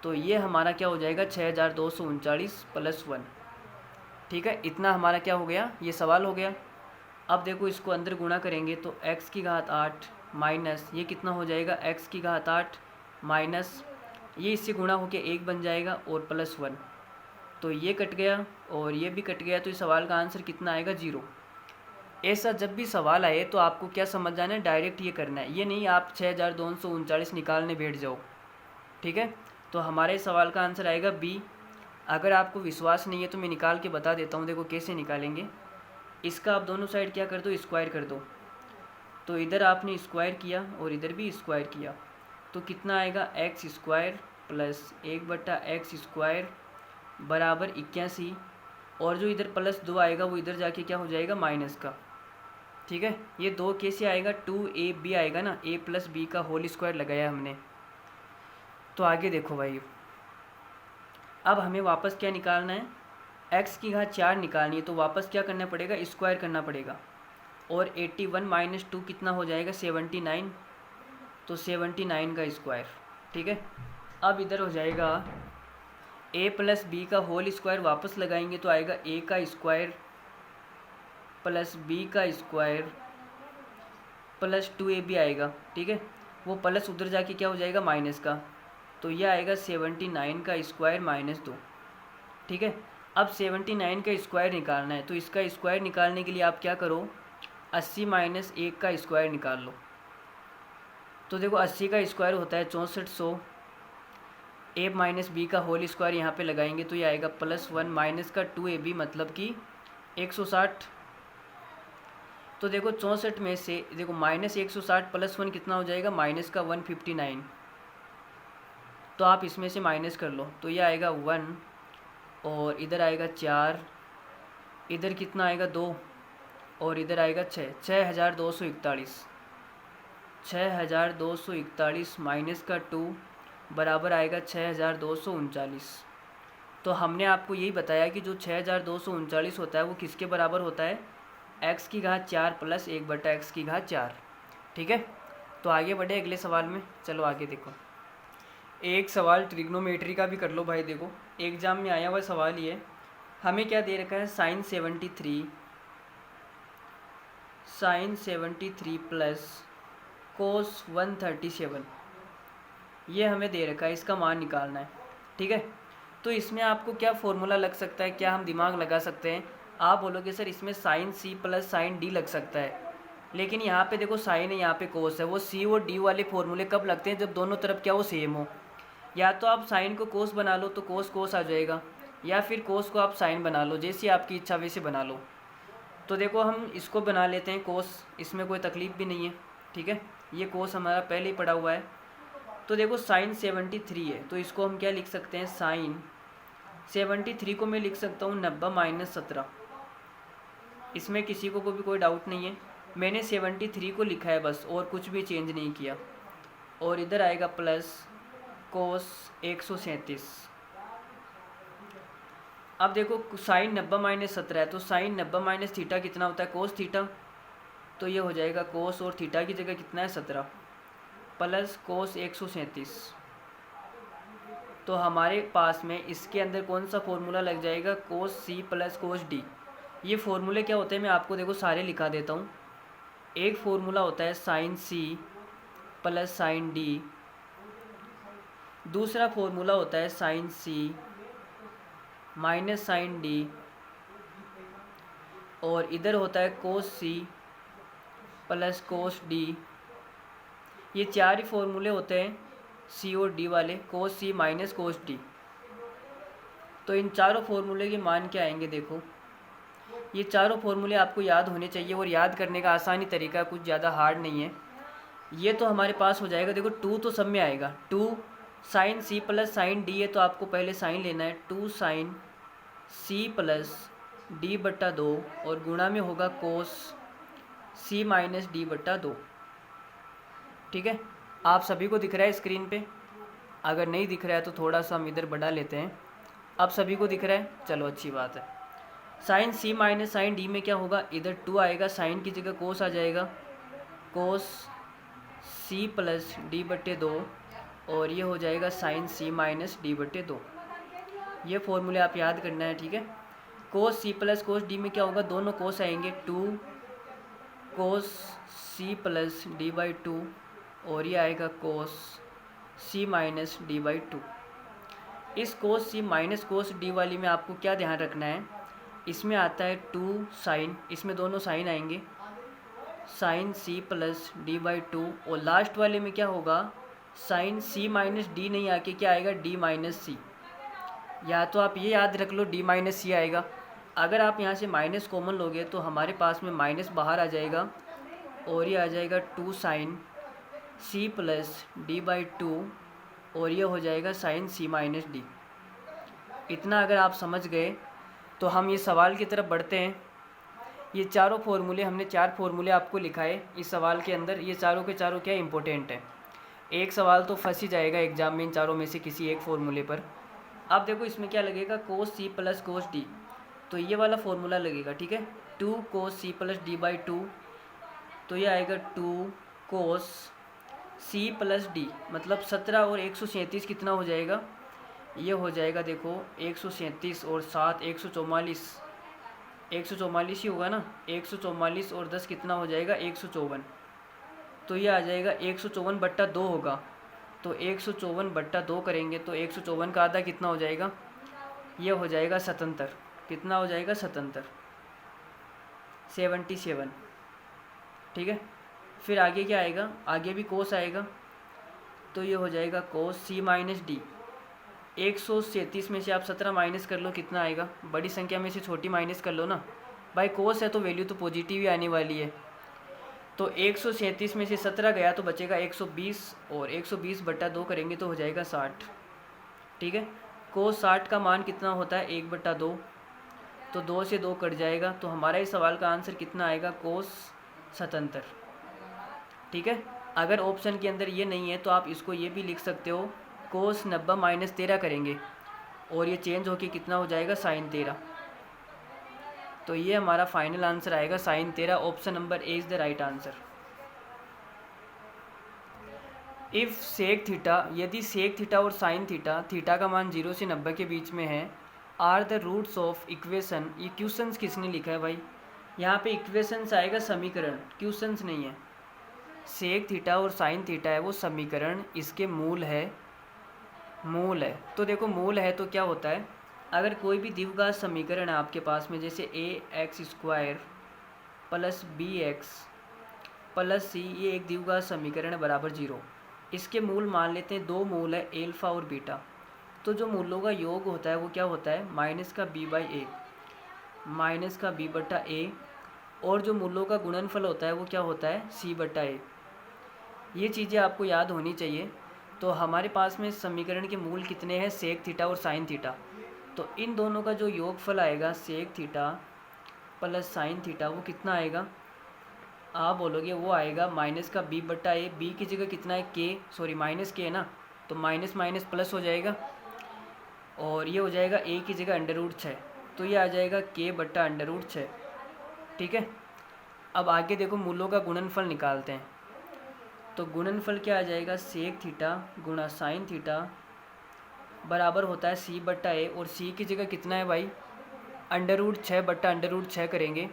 तो ये हमारा क्या हो जाएगा, 6239 प्लस 1। ठीक है, इतना हमारा क्या हो गया, ये सवाल हो गया। अब देखो इसको अंदर गुणा करेंगे तो x की घात 8 माइनस ये कितना हो जाएगा, x की घात 8 माइनस ये इससे गुणा होके 1 बन जाएगा और प्लस 1, तो ये कट गया और ये भी कट गया, तो इस सवाल का आंसर कितना आएगा, 0। ऐसा जब भी सवाल आए तो आपको क्या समझ जाना है, डायरेक्ट ये करना है, ये नहीं आप 6239 निकालने बैठ जाओ। ठीक है, तो हमारे सवाल का आंसर आएगा बी। अगर आपको विश्वास नहीं है तो मैं निकाल के बता देता हूँ, देखो कैसे निकालेंगे। इसका आप दोनों साइड क्या कर दो, स्क्वायर कर दो। तो इधर आपने स्क्वायर किया और इधर भी स्क्वायर किया, तो कितना आएगा, x² प्लस 1/x² बराबर 81, और जो इधर प्लस 2 आएगा वो इधर जाके क्या हो जाएगा, माइनस का। ठीक है, ये 2 कैसे आएगा, 2ab आएगा ना, a प्लस बी का होल स्क्वायर लगाया हमने। तो आगे देखो भाई, अब हमें वापस क्या निकालना है, x की घात 4 निकालनी है, तो वापस क्या करना पड़ेगा, स्क्वायर करना पड़ेगा। और 81 माइनस 2 कितना हो जाएगा, 79, तो 79 का स्क्वायर। ठीक है, अब इधर हो जाएगा a प्लस बी का होल स्क्वायर, वापस लगाएंगे तो आएगा a का स्क्वायर प्लस b का स्क्वायर प्लस 2ab आएगा। ठीक है, वो प्लस उधर जाके क्या हो जाएगा, माइनस का, तो यह आएगा 79 का स्क्वायर माइनस 2। ठीक है, अब 79 का स्क्वायर निकालना है, तो इसका स्क्वायर निकालने के लिए आप क्या करो, 80 माइनस 1 का स्क्वायर निकाल लो। तो देखो 80 का स्क्वायर होता है 6400, a माइनस बी का होल स्क्वायर यहाँ पे लगाएंगे तो ये आएगा +1 माइनस का 2ab मतलब कि 160। तो देखो 64 में से देखो माइनस 160 प्लस 1 कितना हो जाएगा, माइनस का 159। तो आप इसमें से माइनस कर लो, तो ये आएगा 1 और इधर आएगा 4, इधर कितना आएगा 2 और इधर आएगा 6, 6241 माइनस का 2 बराबर आएगा 6239। तो हमने आपको यही बताया कि जो 6239 होता है वो किसके बराबर होता है, x की घात 4 प्लस 1/x की घात 4। ठीक है, तो आगे बढ़े अगले सवाल में। चलो आगे देखो, एक सवाल ट्रिग्नोमेट्री का भी कर लो भाई। देखो एग्जाम में आया हुआ सवाल ये, हमें क्या दे रखा है, sin73 प्लस cos 137, ये हमें दे रखा है, इसका मान निकालना है। ठीक है, तो इसमें आपको क्या फॉर्मूला लग सकता है, क्या हम दिमाग लगा सकते हैं। आप बोलोगे सर इसमें sin c plus sin d लग सकता है, लेकिन यहाँ पे देखो साइन है, यहाँ पे कोस है। वो सी और डी वाले फॉर्मूले कब लगते हैं, जब दोनों तरफ क्या वो सेम हो। या तो आप साइन को कोस बना लो तो कोस कोस आ जाएगा, या फिर कोस को आप साइन बना लो, जैसी आपकी इच्छा वैसे बना लो। तो देखो हम इसको बना लेते हैं कोस, इसमें कोई तकलीफ़ भी नहीं है। ठीक है, ये कोस हमारा पहले ही पड़ा हुआ है। तो देखो साइन 73 है, तो इसको हम क्या लिख सकते हैं, साइन 73 को मैं लिख सकता हूँ 90 - 17। इसमें किसी को भी कोई डाउट नहीं है, मैंने 73 को लिखा है बस, और कुछ भी चेंज नहीं किया। और इधर आएगा प्लस कोस 137। अब देखो साइन 90 - 17 है, तो साइन 90 - थीटा कितना होता है, कोस थीटा। तो ये हो जाएगा कोस, और थीटा की जगह कितना है 17, प्लस कोस 137। तो हमारे पास में इसके अंदर कौन सा फॉर्मूला लग जाएगा, कोस सी प्लस कोस डी। ये फॉर्मूले क्या होते हैं, मैं आपको देखो सारे लिखा देता हूँ। एक फॉर्मूला होता है sine C plus sine D, दूसरा फॉर्मूला होता है sine C minus sine D, और इधर होता है कोस सी प्लस कोस डी। ये चार ही फॉर्मूले होते हैं सी और डी वाले, कोस सी माइनस कोस डी। तो इन चारों फॉर्मूले के मान क्या आएंगे, देखो ये चारों फॉर्मूले आपको याद होने चाहिए, और याद करने का आसानी तरीका, कुछ ज़्यादा हार्ड नहीं है। ये तो हमारे पास हो जाएगा, देखो 2 तो सब में आएगा, 2 sine C plus sine D है, तो आपको पहले साइन लेना है, 2 साइन सी प्लस d/2, और गुणा में होगा कोस सी माइनस d/2। ठीक है, आप सभी को दिख रहा है स्क्रीन पे, अगर नहीं दिख रहा है तो थोड़ा सा हम इधर बढ़ा लेते हैं। अब सभी को दिख रहा है, चलो अच्छी बात है। Sine C minus sine D में क्या होगा, इधर 2 आएगा, साइन की जगह कोस आ जाएगा, कोस सी प्लस d/2, और ये हो जाएगा साइन सी माइनस d/2। ये फॉर्मूले आप याद करना है। ठीक है, कोस सी प्लस कोस डी में क्या होगा, दोनों कोस आएंगे, 2 कोस सी प्लस d/2, और ये आएगा कोस सी माइनस d/2। इस कोस सी माइनस कोस डी वाली में आपको क्या ध्यान रखना है, इसमें आता है 2 साइन, इसमें दोनों साइन आएंगे, साइन सी प्लस d/2, और लास्ट वाले में क्या होगा, साइन सी माइनस डी नहीं आके क्या आएगा, d माइनस सी। या तो आप ये याद रख लो d माइनस सी आएगा। अगर आप यहाँ से माइनस कॉमन लोगे तो हमारे पास में माइनस बाहर आ जाएगा, और ये आ जाएगा 2 साइन सी प्लस d/2, और ये हो जाएगा साइन सी माइनस डी। इतना अगर आप समझ गए तो हम ये सवाल की तरफ बढ़ते हैं। ये चारों फॉर्मूले, हमने 4 फॉर्मूले आपको लिखाए इस सवाल के अंदर, ये चारों के चारों क्या इंपॉर्टेंट है। एक सवाल तो फंस ही जाएगा एग्जाम में इन चारों में से किसी एक फॉर्मूले पर। अब देखो इसमें क्या लगेगा, कोस सी प्लस कोस डी, तो ये वाला फॉर्मूला लगेगा। ठीक है, 2 कोस सी प्लस d/2, तो ये आएगा 2 कोस सी प्लस डी, मतलब 17 और 137 कितना हो जाएगा, ये हो जाएगा देखो 137 और 7 144, 144 ही होगा ना, 144 और 10 कितना हो जाएगा, 154। तो ये आ जाएगा 154/2 होगा, तो 154/2 करेंगे तो 154 का आधा कितना हो जाएगा, ये हो जाएगा 77। कितना हो जाएगा, 77। ठीक है, फिर आगे क्या आएगा, आगे भी कोस आएगा, तो ये हो जाएगा कोस सी माइनस डी। 137 में से आप 17 माइनस कर लो, कितना आएगा, बड़ी संख्या में से छोटी माइनस कर लो ना भाई, कोस है तो वैल्यू तो पॉजिटिव ही आने वाली है। तो 137 में से 17 गया तो बचेगा 120, और 120/2 करेंगे तो हो जाएगा 60। ठीक है, कोस 60 का मान कितना होता है, 1/2, तो 2 से 2 कट जाएगा, तो हमारा इस सवाल का आंसर कितना आएगा, कोस 77। ठीक है, अगर ऑप्शन के अंदर ये नहीं है तो आप इसको ये भी लिख सकते हो, कोस 90 - 13 करेंगे और ये चेंज होके कितना हो जाएगा sin 13। तो ये हमारा फाइनल आंसर आएगा sin 13। Option number A is the right answer. If sec theta, यदि सेक थीटा और साइन थीटा, थीटा का मान 0 से 90 के बीच में है, are the roots of equation. ये क्वेश्चंस किसने लिखा है भाई? यहाँ पे इक्वेशंस आएगा समीकरण, क्वेश्चंस नहीं है। सेक थीटा और साइन थीटा है वो समीकरण, इसके मूल है, मूल है। तो देखो मूल है तो क्या होता है, अगर कोई भी द्विघात समीकरण है आपके पास में, जैसे ax² plus bx plus c, ये एक द्विघात समीकरण है बराबर 0। इसके मूल मान लेते हैं, दो मूल है एल्फा और बीटा। तो जो मूलों का योग होता है वो क्या होता है, माइनस का b/a, माइनस का b/a। और जो मूलों का गुणनफल होता है वो क्या होता है, c/a। ये चीज़ें आपको याद होनी चाहिए। तो हमारे पास में समीकरण के मूल कितने हैं, सेक थीटा और साइन थीटा। तो इन दोनों का जो योगफल आएगा sec theta plus sine theta, वो कितना आएगा, आप बोलोगे वो आएगा माइनस का b/a। b की जगह कितना है, k, सॉरी माइनस k है ना, तो माइनस माइनस प्लस हो जाएगा, और ये हो जाएगा a की जगह √6, तो ये आ जाएगा k/√6। ठीक है। अब आगे देखो मूलों का गुणनफल निकालते हैं। तो गुणनफल क्या आ जाएगा, सेक थीटा गुणा साइन थीटा बराबर होता है c/a, और c की जगह कितना है भाई, √6/√6 करेंगे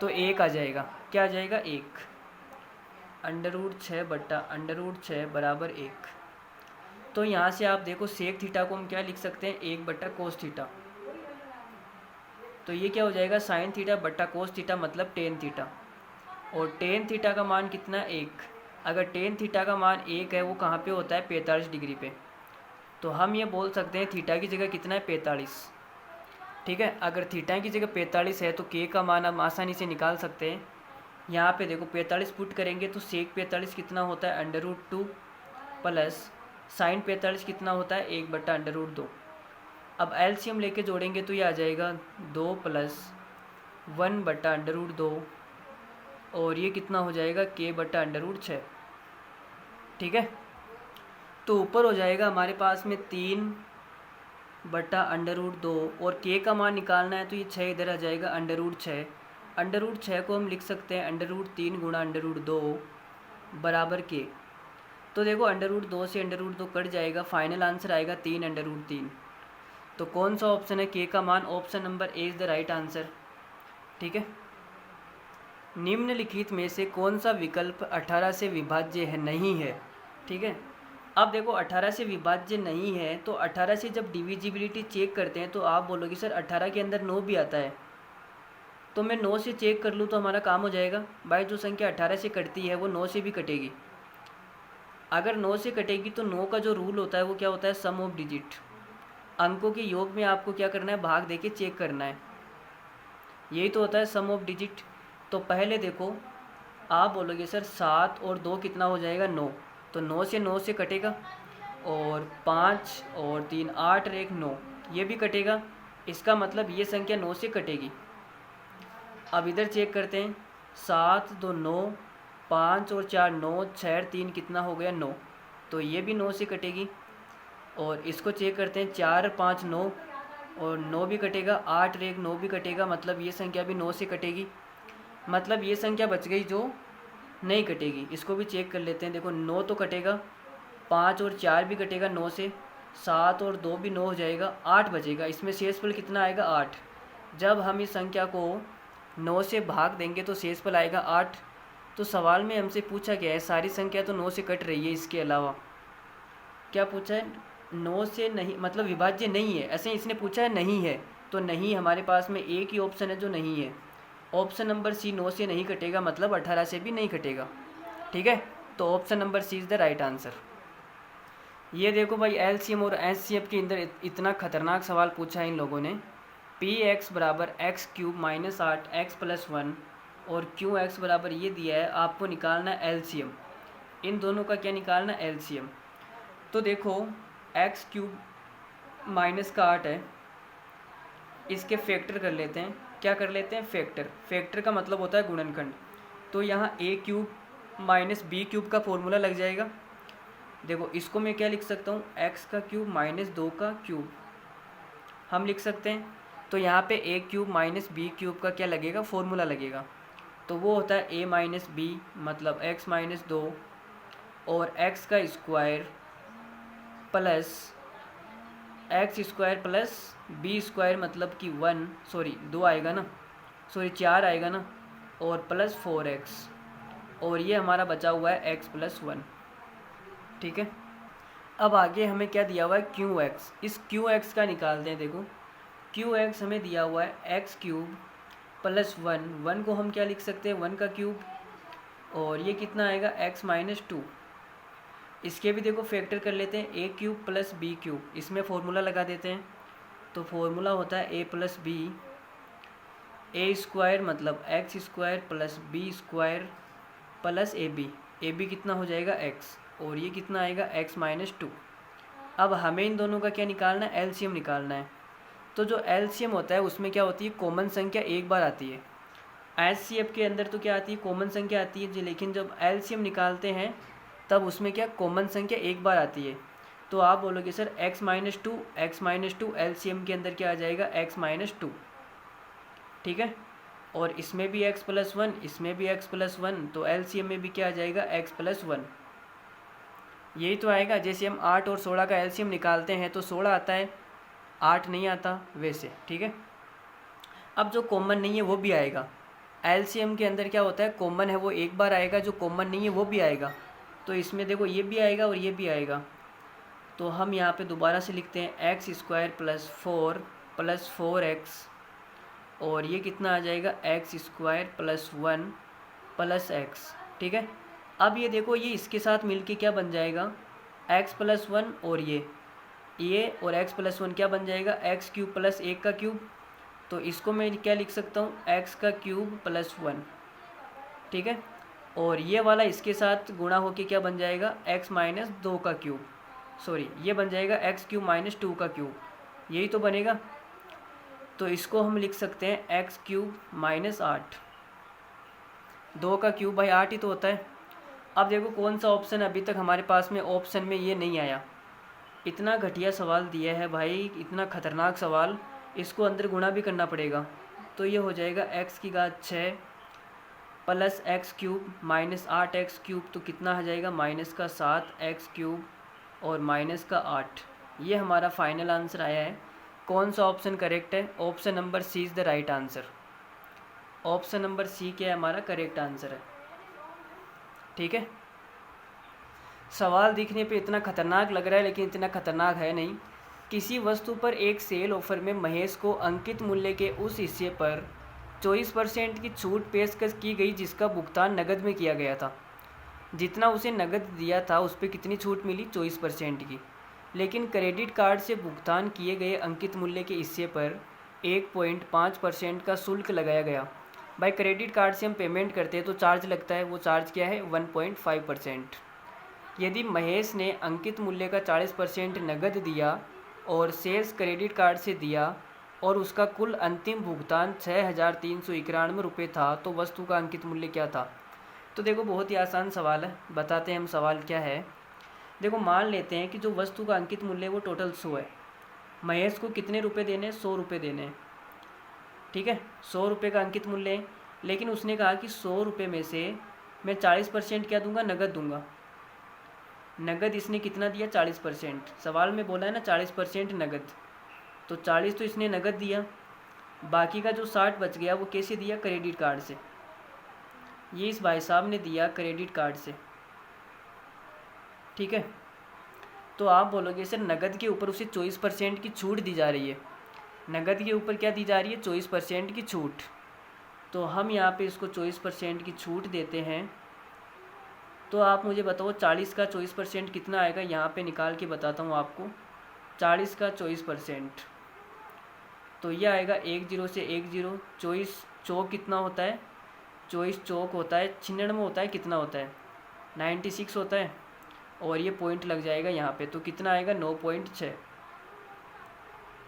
तो 1 आ जाएगा। क्या आ जाएगा, 1। √6/√6 बराबर 1। तो यहाँ से आप देखो सेक थीटा को हम क्या लिख सकते हैं, 1/cos थीटा। तो ये क्या हो जाएगा, साइन थीटा/cos थीटा मतलब टेन थीटा। और टेन थीटा का मान कितना है, 1। अगर टेन थीटा का मान 1 है, वो कहाँ पे होता है, 45 डिग्री पे। तो हम ये बोल सकते हैं थीटा की जगह कितना है, 45। ठीक है। अगर थीटा की जगह 45 है तो के का मान हम आसानी से निकाल सकते हैं। यहाँ पे देखो 45 पुट करेंगे तो सेक 45 कितना होता है, √2 प्लस साइन 45 कितना होता है, 1/√2। अब एलसीएम लेके जोड़ेंगे तो ये आ जाएगा 2 प्लस 1/√2, और ये कितना हो जाएगा, k/√6। ठीक है। तो ऊपर हो जाएगा हमारे पास में 3/√2, और k का मान निकालना है तो ये 6 इधर आ जाएगा, √6। √6 को हम लिख सकते हैं √3 गुणा √2 बराबर k। तो देखो √2 से √2 कट जाएगा, फाइनल आंसर आएगा 3/3। तो कौन सा ऑप्शन है k का मान, option number A is the right answer. ठीक है। निम्नलिखित में से कौन सा विकल्प 18 से विभाज्य है, नहीं है। ठीक है। अब देखो 18 से विभाज्य नहीं है, तो 18 से जब डिविजिबिलिटी चेक करते हैं तो आप बोलोगे सर 18 के अंदर 9 भी आता है, तो मैं 9 से चेक कर लूँ तो हमारा काम हो जाएगा। भाई जो संख्या 18 से कटती है वो 9 से भी कटेगी। अगर 9 से कटेगी तो 9 का जो रूल होता है वो क्या होता है, सम ऑफ डिजिट। अंकों के योग में आपको क्या करना है, भाग देके चेक करना है, यही तो होता है सम ऑफ डिजिट। तो पहले देखो आप बोलोगे सर 7 और 2 कितना हो जाएगा, 9। तो 9 से 9 से कटेगा, और 5 और 3 8 और 1 9, ये भी कटेगा। इसका मतलब ये संख्या 9 से कटेगी। अब इधर चेक करते हैं, 7 2 9, 5 और 4 9, 6 और 3 कितना हो गया, 9। तो ये भी 9 से कटेगी। और इसको चेक करते हैं, 4 और 5 9, और 9 भी कटेगा, 8 और 1 9 भी कटेगा, मतलब ये संख्या भी 9 से कटेगी। मतलब ये संख्या बच गई जो नहीं कटेगी। इसको भी चेक कर लेते हैं। देखो 9 तो कटेगा, 5 और 4 भी कटेगा 9 से, 7 और 2 भी 9 हो जाएगा, 8 बचेगा। इसमें शेषफल कितना आएगा, 8। जब हम इस संख्या को 9 से भाग देंगे तो शेषफल आएगा 8। तो सवाल में हमसे पूछा गया है, सारी संख्या तो 9 से कट रही है, इसके अलावा क्या पूछा है, 9 से नहीं, मतलब विभाज्य नहीं है, ऐसे इसने पूछा है नहीं है। तो नहीं, हमारे पास में एक ही ऑप्शन है जो नहीं है, ऑप्शन नंबर सी, 9 से नहीं कटेगा, मतलब 18 से भी नहीं कटेगा। ठीक है। तो option number C is the right answer. ये देखो भाई एलसीएम और एचसीएफ के अंदर इतना खतरनाक सवाल पूछा है इन लोगों ने। px बराबर x³ - 8 x + 1 और qx बराबर ये दिया है, आपको निकालना है एलसीएम। इन दोनों का क्या निकालना है, एलसीएम। तो देखो x³ -8 है, इसके फैक्टर कर लेते हैं। क्या कर लेते हैं, फैक्टर। फैक्टर का मतलब होता है गुणनखंड। तो यहाँ a³ - b³ का फॉर्मूला लग जाएगा। देखो इसको मैं क्या लिख सकता हूँ, x³ - 2 का क्यूब हम लिख सकते हैं। तो यहाँ पे A cube minus B cube का क्या लगेगा, फॉर्मूला लगेगा। तो वो होता है ए माइनस बी मतलब एक्स माइनस 2 और एक्स का square plus X square plus B square मतलब कि 2 आएगा ना, 4 आएगा ना, और प्लस 4x, और ये हमारा बचा हुआ है x प्लस 1। ठीक है, अब आगे हमें क्या दिया हुआ है, क्यू एक्स। इस क्यू एक्स का निकालते हैं। देखो क्यू एक्स हमें दिया हुआ है एक्स क्यूब प्लस 1 को हम क्या लिख सकते हैं, 1 का क्यूब, और ये कितना आएगा एक्स माइनस 2। इसके भी देखो फैक्टर कर लेते हैं, A cube plus B cube, इसमें फॉर्मूला लगा देते हैं। तो फॉर्मूला होता है A plus B, A square मतलब X square plus B square plus A B कितना हो जाएगा एक्स, और ये कितना आएगा एक्स माइनस 2। अब हमें इन दोनों का क्या निकालना है, एलसीएम निकालना है। तो जो एलसीएम होता है उसमें क्या होती है, कॉमन संख्या एक बार आती है। एचसीएफ के अंदर तो क्या आती है, कॉमन संख्या आती है, लेकिन जब एलसीएम निकालते हैं तब उसमें क्या कॉमन संख्या एक बार आती है। तो आप बोलोगे sir x minus two LCM के अंदर क्या आ जाएगा, एक्स माइनस 2। ठीक है, और इसमें भी x प्लस 1, इसमें भी x प्लस 1, तो एलसीएम में भी क्या आ जाएगा, x प्लस 1। यही तो आएगा। जैसे हम 8 और 16 का एलसीएम निकालते हैं तो 16 आता है, 8 नहीं आता वैसे। ठीक है, अब जो कॉमन नहीं है वो भी आएगा। एलसीएम के अंदर क्या होता है, कॉमन है वो एक बार आएगा, जो कॉमन नहीं है वो भी आएगा। तो इसमें देखो ये भी आएगा और ये भी आएगा। तो हम यहाँ पे दोबारा से लिखते हैं X square plus 4 plus 4x, और ये कितना आ जाएगा x square plus 1 plus x. ठीक है, अब ये देखो ये इसके साथ मिलके क्या बन जाएगा, एक्स प्लस 1, और ये और एक्स प्लस 1 क्या बन जाएगा, एक्स क्यूब प्लस 1 का क्यूब। तो इसको मैं क्या लिख सकता हूँ, एक्स का क्यूब प्लस 1। ठीक है, और ये वाला इसके साथ गुणा होके क्या बन जाएगा, एक्स माइनस 2 का क्यूब, ये बन जाएगा एक्स क्यूब माइनस 2 का क्यूब, यही तो बनेगा। तो इसको हम लिख सकते हैं एक्स क्यूब माइनस 8, 2 का क्यूब भाई 8 ही तो होता है। अब देखो कौन सा ऑप्शन अभी तक हमारे पास में ऑप्शन में ये नहीं आया। इतना घटिया सवाल दिया है भाई, इतना ख़तरनाक सवाल, इसको अंदर गुणा भी करना पड़ेगा। तो ये हो जाएगा x की घात 6 plus x cube minus 8x cube, तो कितना आ जाएगा माइनस का 7x क्यूब और माइनस का 8। ये हमारा फाइनल आंसर आया है। कौन सा ऑप्शन करेक्ट है, option number C is the right answer. Option number C क्या है हमारा करेक्ट आंसर है। ठीक है, सवाल दिखने पे इतना खतरनाक लग रहा है लेकिन इतना खतरनाक है नहीं। किसी वस्तु पर एक सेल ऑफर में महेश को अंकित मूल्य के उस हिस्से पर 24% की छूट पेशकश की गई जिसका भुगतान नकद में किया गया था। जितना उसे नकद दिया था उस पर कितनी छूट मिली, 24% की। लेकिन क्रेडिट कार्ड से भुगतान किए गए अंकित मूल्य के हिस्से पर 1.5% का शुल्क लगाया गया। भाई क्रेडिट कार्ड से हम पेमेंट करते हैं तो चार्ज लगता है, वो चार्ज क्या है, 1.5%। यदि महेश ने अंकित मूल्य का 40% नकद दिया और शेष क्रेडिट कार्ड से दिया और उसका कुल अंतिम भुगतान 6,391 रुपये था, तो वस्तु का अंकित मूल्य क्या था। तो देखो बहुत ही आसान सवाल है, बताते हैं हम सवाल क्या है। देखो मान लेते हैं कि जो वस्तु का अंकित मूल्य है वो टोटल 100 है। महेश को कितने रुपए देने हैं, 100 रुपये देने हैं। ठीक है, 100 रुपये का अंकित मूल्य है, लेकिन उसने कहा कि 100 रुपये में से मैं 40% क्या दूंगा, नकद दूंगा। नकद इसने कितना दिया, 40%। सवाल में बोला है ना 40% नकद, तो 40 तो इसने नकद दिया, बाकी का जो 60 बच गया वो कैसे दिया, क्रेडिट कार्ड से। ये इस भाई साहब ने दिया क्रेडिट कार्ड से। ठीक है, तो आप बोलोगे सर नकद के ऊपर उसे 24% की छूट दी जा रही है। नकद के ऊपर क्या दी जा रही है, 24% की छूट। तो हम यहाँ पे इसको 24% की छूट देते हैं। तो आप मुझे बताओ 40 का 24% कितना आएगा, यहाँ पे निकाल के बताता हूँ आपको। 40 का 24%, तो ये आएगा 10 से 10। 24 चौक कितना होता है, 24 चौक होता है 96 होता है, कितना होता है 96 होता है, और ये पॉइंट लग जाएगा यहाँ पे, तो कितना आएगा 9.6।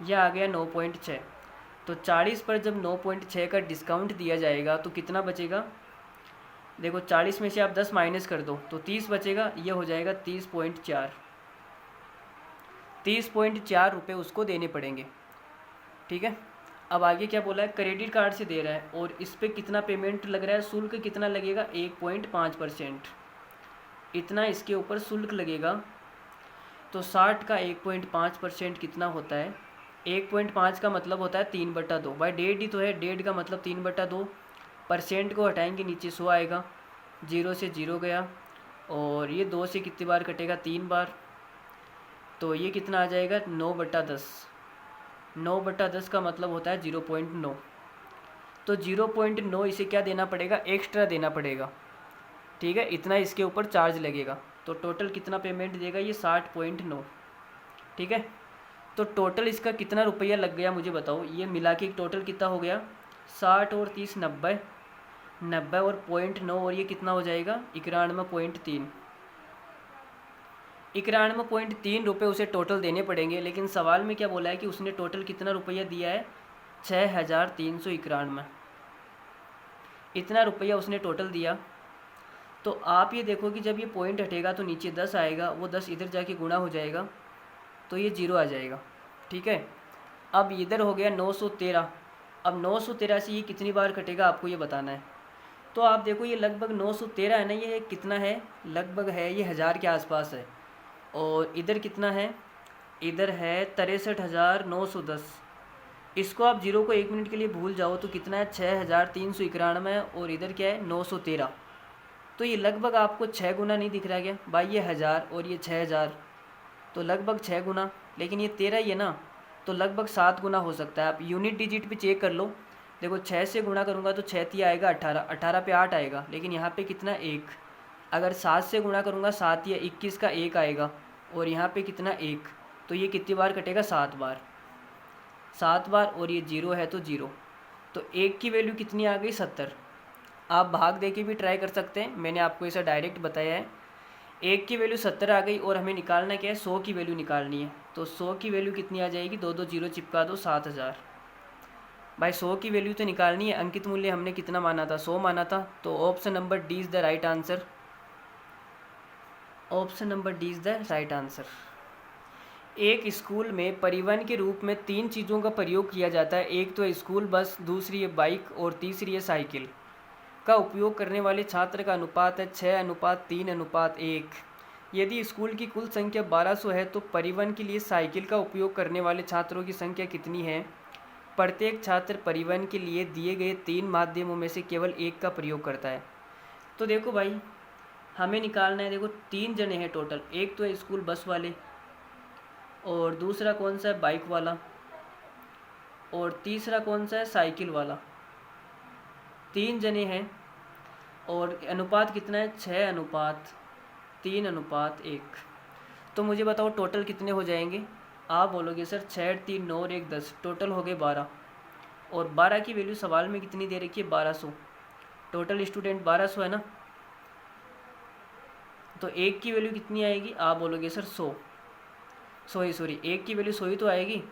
यह आ गया 9.6। तो 40 पर जब 9.6 का डिस्काउंट दिया जाएगा तो कितना बचेगा, देखो 40 में से आप 10 माइनस कर दो तो 30 बचेगा, ये हो जाएगा 30.4। 30.4 रुपये उसको देने पड़ेंगे। ठीक है। अब आगे क्या बोला है, क्रेडिट कार्ड से दे रहा है और इस पर कितना पेमेंट लग रहा है, शुल्क कितना लगेगा, 1.5%। इतना इसके ऊपर शुल्क लगेगा। तो 60 का 1.5% कितना होता है, 1.5 का मतलब होता है 3/2। भाई 1.5 ही तो है, 1.5 का मतलब 3/2। परसेंट को हटाएंगे नीचे 100 आएगा, 0 से 0 गया, और ये 2 से कितनी बार कटेगा, 3 बार। तो ये कितना आ जाएगा, 9/10। 9/10 का मतलब होता है 0.9। तो 0.9 इसे क्या देना पड़ेगा, एक्स्ट्रा देना पड़ेगा। ठीक है, इतना इसके ऊपर चार्ज लगेगा। तो टोटल कितना पेमेंट देगा ये, 60.9। ठीक है, तो टोटल इसका कितना रुपया लग गया मुझे बताओ, ये मिला के टोटल कितना हो गया, 60 और 30 90, 90 और 0.9, और ये कितना हो जाएगा, 91.3। 91.3 रुपये उसे टोटल देने पड़ेंगे। लेकिन सवाल में क्या बोला है कि उसने टोटल कितना रुपया दिया है, 6391। इतना रुपया उसने टोटल दिया। तो आप ये देखो कि जब ये पॉइंट हटेगा तो नीचे 10 आएगा, वो 10 इधर जाके गुणा हो जाएगा, तो ये 0 आ जाएगा। ठीक है, अब इधर हो गया 913। अब 913 से ये कितनी बार कटेगा आपको ये बताना है। तो आप देखो ये लगभग 913 है ना, ये कितना है, लगभग है ये 1000 के आसपास है। और इधर कितना है, इधर है 63,910। इसको आप 0 को 1 मिनट के लिए भूल जाओ तो कितना है, 6391, और इधर क्या है, 913। तो ये लगभग आपको 6 गुना नहीं दिख रहा क्या भाई, ये 1000 और ये 6000, तो लगभग 6 गुना। लेकिन ये 13 ही है ना, तो लगभग 7 गुना हो सकता है। आप यूनिट डिजिट पे चेक कर लो, देखो 6 से गुणा करूँगा तो 6 3 आएगा 18, 18 पे 8 आएगा, लेकिन यहाँ पे कितना 1। अगर 7 से गुणा करूँगा 7 या 21 का 1 आएगा, और यहाँ पे कितना 1। तो ये कितनी बार कटेगा, 7 बार, 7 बार, और ये 0 है तो 0। तो 1 की वैल्यू कितनी आ गई, 70। आप भाग दे के भी ट्राई कर सकते हैं, मैंने आपको ऐसा डायरेक्ट बताया है। 1 की वैल्यू 70 आ गई, और हमें निकालना क्या है, 100 की वैल्यू निकालनी है। तो 100 की वैल्यू कितनी आ जाएगी, 2 0 चिपका दो, 7000। भाई 100 की वैल्यू तो निकालनी है। अंकित मूल्य हमने कितना माना था, 100 माना था। तो option number D is the right answer. Option number D is the right answer. एक स्कूल में परिवहन के रूप में 3 चीज़ों का प्रयोग किया जाता है। एक तो है स्कूल बस, दूसरी है बाइक, और तीसरी है साइकिल। का उपयोग करने वाले छात्र का अनुपात है 6:3:1। यदि स्कूल की कुल संख्या 1200 है तो परिवहन के लिए साइकिल का उपयोग करने वाले छात्रों की संख्या कितनी है। प्रत्येक छात्र परिवहन के लिए दिए गए 3 माध्यमों में से केवल एक का प्रयोग करता है। तो देखो भाई, हमें निकालना है, देखो 3 जने हैं टोटल। एक तो है स्कूल बस वाले, और दूसरा कौन सा है, बाइक वाला, और तीसरा कौन सा है, साइकिल वाला। 3 जने हैं, और अनुपात कितना है, 6:3:1। तो मुझे बताओ टोटल कितने हो जाएंगे। आप बोलोगे सर 6 3 9 और 1 10, टोटल हो गए 12। और 12 की वैल्यू सवाल में कितनी दे रखी है, 1200। टोटल स्टूडेंट 1200 है ना, तो 1 की वैल्यू कितनी आएगी, आप बोलोगे सर 100। सॉरी 1 की वैल्यू 100 ही तो आएगी।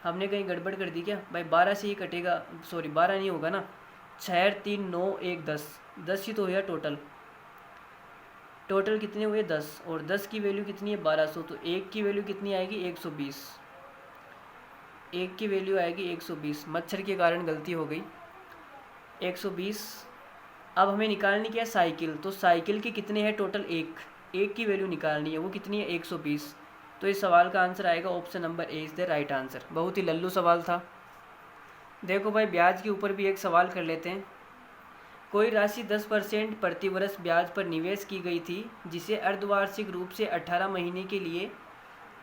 हमने कहीं गड़बड़ कर दी क्या भाई, 12 से ही कटेगा, सॉरी 12 नहीं होगा ना, 6 3 9 1 10, 10 ही तो हुआ टोटल। टोटल कितने हुए, 10, और 10 की वैल्यू कितनी है, 1200। तो 1 की वैल्यू कितनी आएगी, 120। 1 की वैल्यू आएगी 120। मच्छर के कारण गलती हो गई, 120। अब हमें निकालनी क्या है, साइकिल। तो साइकिल के कितने हैं टोटल, 1 की वैल्यू निकालनी है, वो कितनी है, 120। तो इस सवाल का आंसर आएगा option number A is the right answer. बहुत ही लल्लू सवाल था। देखो भाई, ब्याज के ऊपर भी एक सवाल कर लेते हैं। कोई राशि 10% प्रति वर्ष ब्याज पर निवेश की गई थी, जिसे अर्धवार्षिक रूप से 18 महीने के लिए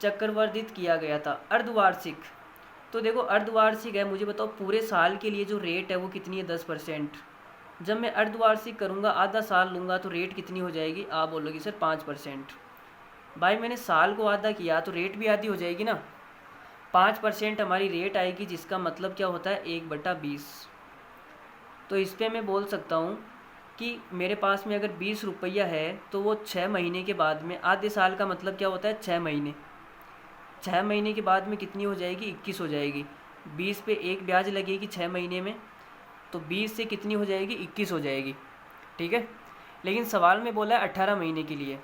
चक्रवर्धित किया गया था। अर्धवार्षिक, तो देखो अर्धवार्षिक है, मुझे बताओ पूरे साल के लिए जो रेट है वो कितनी है, 10%। जब मैं अर्धवार्षिक करूँगा, आधा साल लूँगा, तो रेट कितनी हो जाएगी, आप बोलोगे सर 5%। भाई मैंने साल को आधा किया तो रेट भी आधी हो जाएगी ना, 5% हमारी रेट आएगी, जिसका मतलब क्या होता है, 1/20। तो इस पर मैं बोल सकता हूँ कि मेरे पास में अगर 20 रुपया है तो वो 6 महीने के बाद में, आधे साल का मतलब क्या होता है, 6 महीने, 6 महीने के बाद में कितनी हो जाएगी, 21 हो जाएगी। 20 पे 1 ब्याज लगेगी 6 महीने में, तो 20 से कितनी हो जाएगी, 21 हो जाएगी। ठीक है, लेकिन सवाल में बोला है 18 महीने के लिए।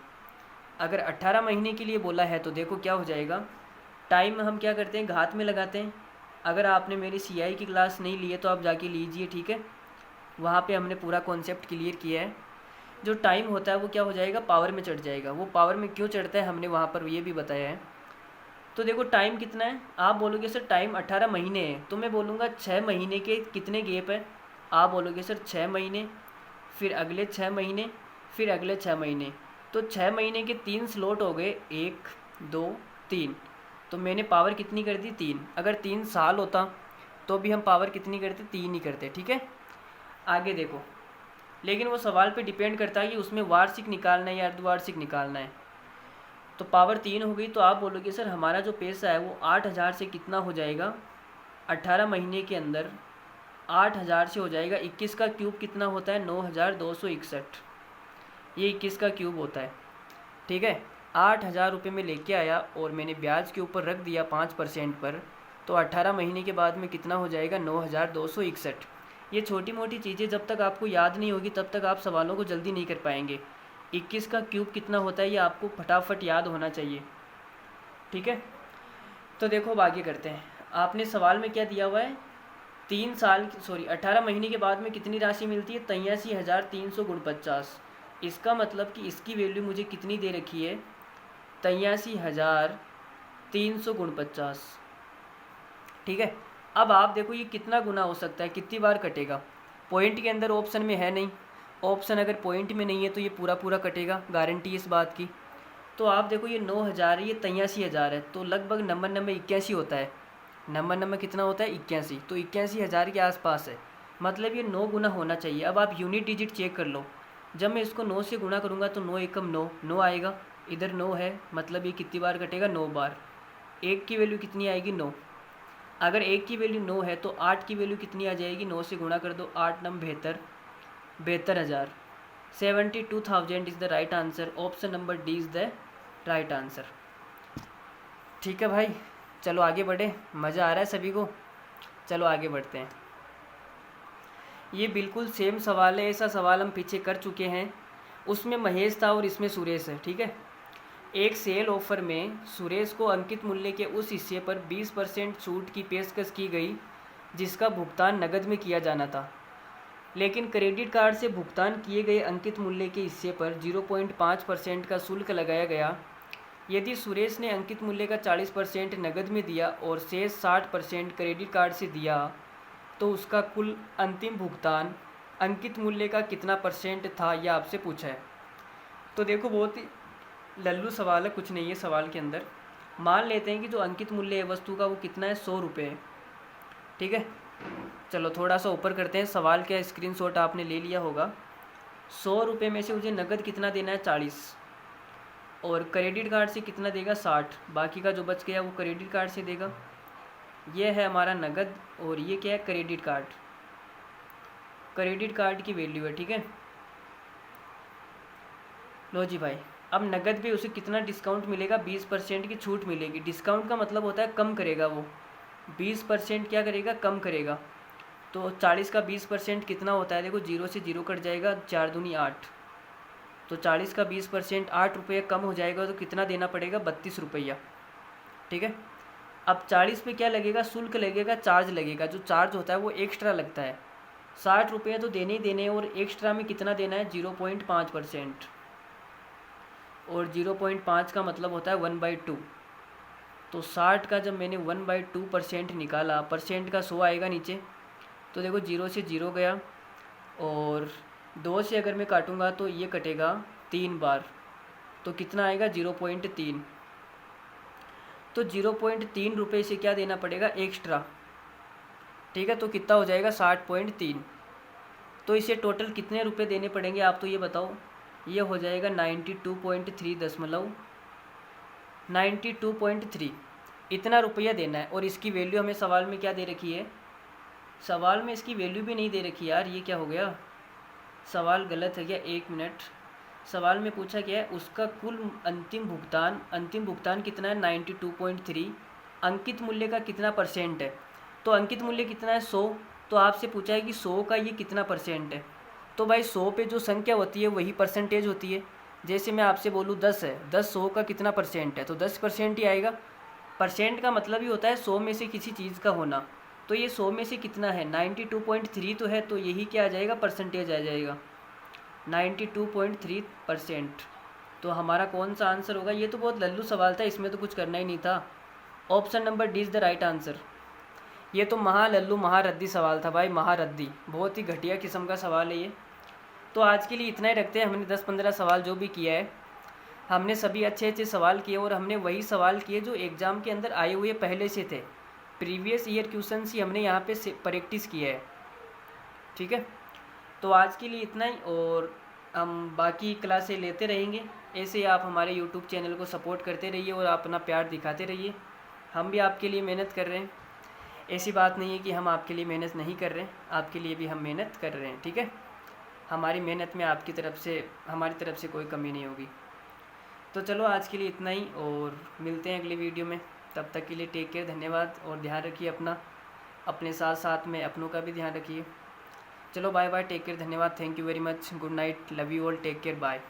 अगर 18 महीने के लिए बोला है तो देखो क्या हो जाएगा, टाइम हम क्या करते हैं, घात में लगाते हैं। अगर आपने मेरी CI की क्लास नहीं ली है तो आप जाके लीजिए, ठीक है। वहाँ पे हमने पूरा कॉन्सेप्ट क्लियर किया है। जो टाइम होता है वो क्या हो जाएगा, पावर में चढ़ जाएगा। वो पावर में क्यों चढ़ता है हमने वहाँ पर ये भी बताया है। तो देखो टाइम कितना है, आप बोलोगे सर टाइम 18 महीने है, तो मैं बोलूँगा 6 महीने के कितने गैप है, आप बोलोगे सर 6 महीने, फिर अगले 6 महीने, फिर अगले 6 महीने। तो 6 महीने के 3 स्लॉट हो गए, 1 2 3। तो मैंने पावर कितनी कर दी, 3। अगर 3 साल होता तो भी हम पावर कितनी करते, 3 ही करते, ठीक है। आगे देखो, लेकिन वो सवाल पे डिपेंड करता है कि उसमें वार्षिक निकालना है या अर्धवार्षिक निकालना है। तो पावर 3 हो गई, तो आप बोलोगे सर हमारा जो पैसा है वो 8,000 से कितना हो जाएगा, 18 महीने के अंदर 8,000 से हो जाएगा। 21 का क्यूब कितना होता है, 9,261। ये 21 का क्यूब होता है, ठीक है। 8,000 रुपये में लेके आया और मैंने ब्याज के ऊपर रख दिया 5% पर, तो 18 महीने के बाद में कितना हो जाएगा, 9,261। ये छोटी मोटी चीज़ें जब तक आपको याद नहीं होगी तब तक आप सवालों को जल्दी नहीं कर पाएंगे। 21 का क्यूब कितना होता है ये आपको फटाफट याद होना चाहिए, ठीक है। तो देखो अब आगे करते हैं। आपने सवाल में क्या दिया हुआ है, 18 महीने के बाद में कितनी राशि मिलती है, 83,349। इसका मतलब कि इसकी वैल्यू मुझे कितनी दे रखी है, 83,349, ठीक है। अब आप देखो ये कितना गुना हो सकता है, कितनी बार कटेगा। पॉइंट के अंदर ऑप्शन में है नहीं, ऑप्शन अगर पॉइंट में नहीं है तो ये पूरा पूरा कटेगा, गारंटी इस बात की। तो आप देखो ये 9,000 है, ये 83,000 है, तो लगभग नंबर 81 होता है। नंबर कितना होता है, 81। तो 81,000 के आसपास है, मतलब ये 9 गुना होना चाहिए। अब आप यूनिट डिजिट चेक कर लो, जब मैं इसको 9 से गुना करूँगा तो 9 एकम 9, 9 आएगा। इधर 9 है, मतलब ये कितनी बार कटेगा, 9 बार। 1 की वैल्यू कितनी आएगी, 9। अगर 1 की वैल्यू 9 है तो 8 की वैल्यू कितनी आ जाएगी, 9 से गुणा कर दो, 8 9 72, 72,000। 72,000 is the right answer. Option number D is the right answer, ठीक है भाई। चलो आगे बढ़े, मज़ा आ रहा है सभी को, चलो आगे बढ़ते हैं। ये बिल्कुल सेम सवाल है, ऐसा सवाल हम पीछे कर चुके हैं। उसमें महेश था और इसमें सुरेश है, ठीक है। एक सेल ऑफर में सुरेश को अंकित मूल्य के उस हिस्से पर 20% छूट की पेशकश की गई जिसका भुगतान नकद में किया जाना था, लेकिन क्रेडिट कार्ड से भुगतान किए गए अंकित मूल्य के हिस्से पर 0.5% का शुल्क लगाया गया। यदि सुरेश ने अंकित मूल्य का 40% नकद में दिया और शेष 60% क्रेडिट कार्ड से दिया, तो उसका कुल अंतिम भुगतान अंकित मूल्य का कितना परसेंट था, यह आपसे पूछा है। तो देखो बहुत ही लल्लू सवाल है, कुछ नहीं है सवाल के अंदर। मान लेते हैं कि जो अंकित मूल्य है वस्तु का वो कितना है, 100 रुपये है, ठीक है। चलो थोड़ा सा ऊपर करते हैं, सवाल का स्क्रीनशॉट आपने ले लिया होगा। 100 रुपये में से मुझे नकद कितना देना है, 40, और क्रेडिट कार्ड से कितना देगा, 60। बाकी का जो बच गया वो क्रेडिट कार्ड से देगा। ये है हमारा नकद और ये क्या है, क्रेडिट कार्ड। क्रेडिट कार्ड की वैल्यू है, ठीक है। लो जी भाई, अब नकद भी उसे कितना डिस्काउंट मिलेगा, 20% की छूट मिलेगी। डिस्काउंट का मतलब होता है कम करेगा वो, 20% क्या करेगा, कम करेगा। तो 40 का 20% कितना होता है, देखो 0 से 0 कट जाएगा, 4 दूनी 8। तो 40 का 20% 8 रुपये कम हो जाएगा, तो कितना देना पड़ेगा, 32 रुपया, ठीक है। अब 40 पे क्या लगेगा, शुल्क लगेगा, चार्ज लगेगा। जो चार्ज होता है वो एक्स्ट्रा लगता है। 60 रुपये तो देने ही देने हैं, और एक्स्ट्रा में कितना देना है, 0.5%। और 0.5 का मतलब होता है 1/2। तो 60 का जब मैंने 1/2% निकाला, परसेंट का 100 आएगा नीचे, तो देखो 0 से 0 गया, और 2 से अगर मैं काटूंगा तो ये कटेगा 3 बार, तो कितना आएगा, 0.3। तो 0.3 रुपये से क्या देना पड़ेगा, एक्स्ट्रा, ठीक है। तो कितना हो जाएगा, 60.3। तो इसे टोटल कितने रुपए देने पड़ेंगे, आप तो ये बताओ। ये हो जाएगा 92.3 इतना रुपया देना है। और इसकी वैल्यू हमें सवाल में क्या दे रखी है, सवाल में इसकी वैल्यू भी नहीं दे रखी यार, ये क्या हो गया, सवाल गलत है क्या, 1 मिनट। सवाल में पूछा क्या है, उसका कुल अंतिम भुगतान कितना है, 92.3। अंकित मूल्य का कितना परसेंट है, तो अंकित मूल्य कितना है, 100। तो आपसे पूछा है कि 100 का ये कितना परसेंट है। तो भाई 100 पे जो संख्या होती है वही परसेंटेज होती है। जैसे मैं आपसे बोलूँ 10 है, 10 100 का कितना परसेंट है, तो 10% ही आएगा। परसेंट का मतलब ही होता है 100 में से किसी चीज़ का होना। तो ये 100 में से कितना है, 92.3 तो है, तो यही क्या आ जाएगा, परसेंटेज आ जाएगा 92.3%। तो हमारा कौन सा आंसर होगा। ये तो बहुत लल्लू सवाल था, इसमें तो कुछ करना ही नहीं था। Option number D is the right answer. ये तो लल्लू महारद्दी सवाल था भाई, महारद्दी, बहुत ही घटिया किस्म का सवाल है ये। तो आज के लिए इतना ही रखते हैं। हमने 10-15 सवाल जो भी किया है, हमने सभी अच्छे अच्छे सवाल किए और हमने वही सवाल किए जो एग्ज़ाम के अंदर आए हुए पहले से थे। प्रीवियस ईयर क्वेश्चन ही हमने यहाँ पे प्रैक्टिस किया है। ठीक है, तो आज के लिए इतना ही, और हम बाकी क्लासें लेते रहेंगे। ऐसे ही आप हमारे यूट्यूब चैनल को सपोर्ट करते रहिए और अपना प्यार दिखाते रहिए। हम भी आपके लिए मेहनत कर रहे हैं, ऐसी बात नहीं है कि हम आपके लिए मेहनत नहीं कर रहे हैं, आपके लिए भी हम मेहनत कर रहे हैं। ठीक है, हमारी मेहनत में आपकी तरफ से, हमारी तरफ से कोई कमी नहीं होगी। तो चलो आज के लिए इतना ही, और मिलते हैं अगली वीडियो में। तब तक के लिए टेक केयर, धन्यवाद, और ध्यान रखिए अपना, अपने साथ साथ में अपनों का भी ध्यान रखिए। चलो बाय बाय, टेक केयर, धन्यवाद, thank you very much, good night, love you all, take care, bye.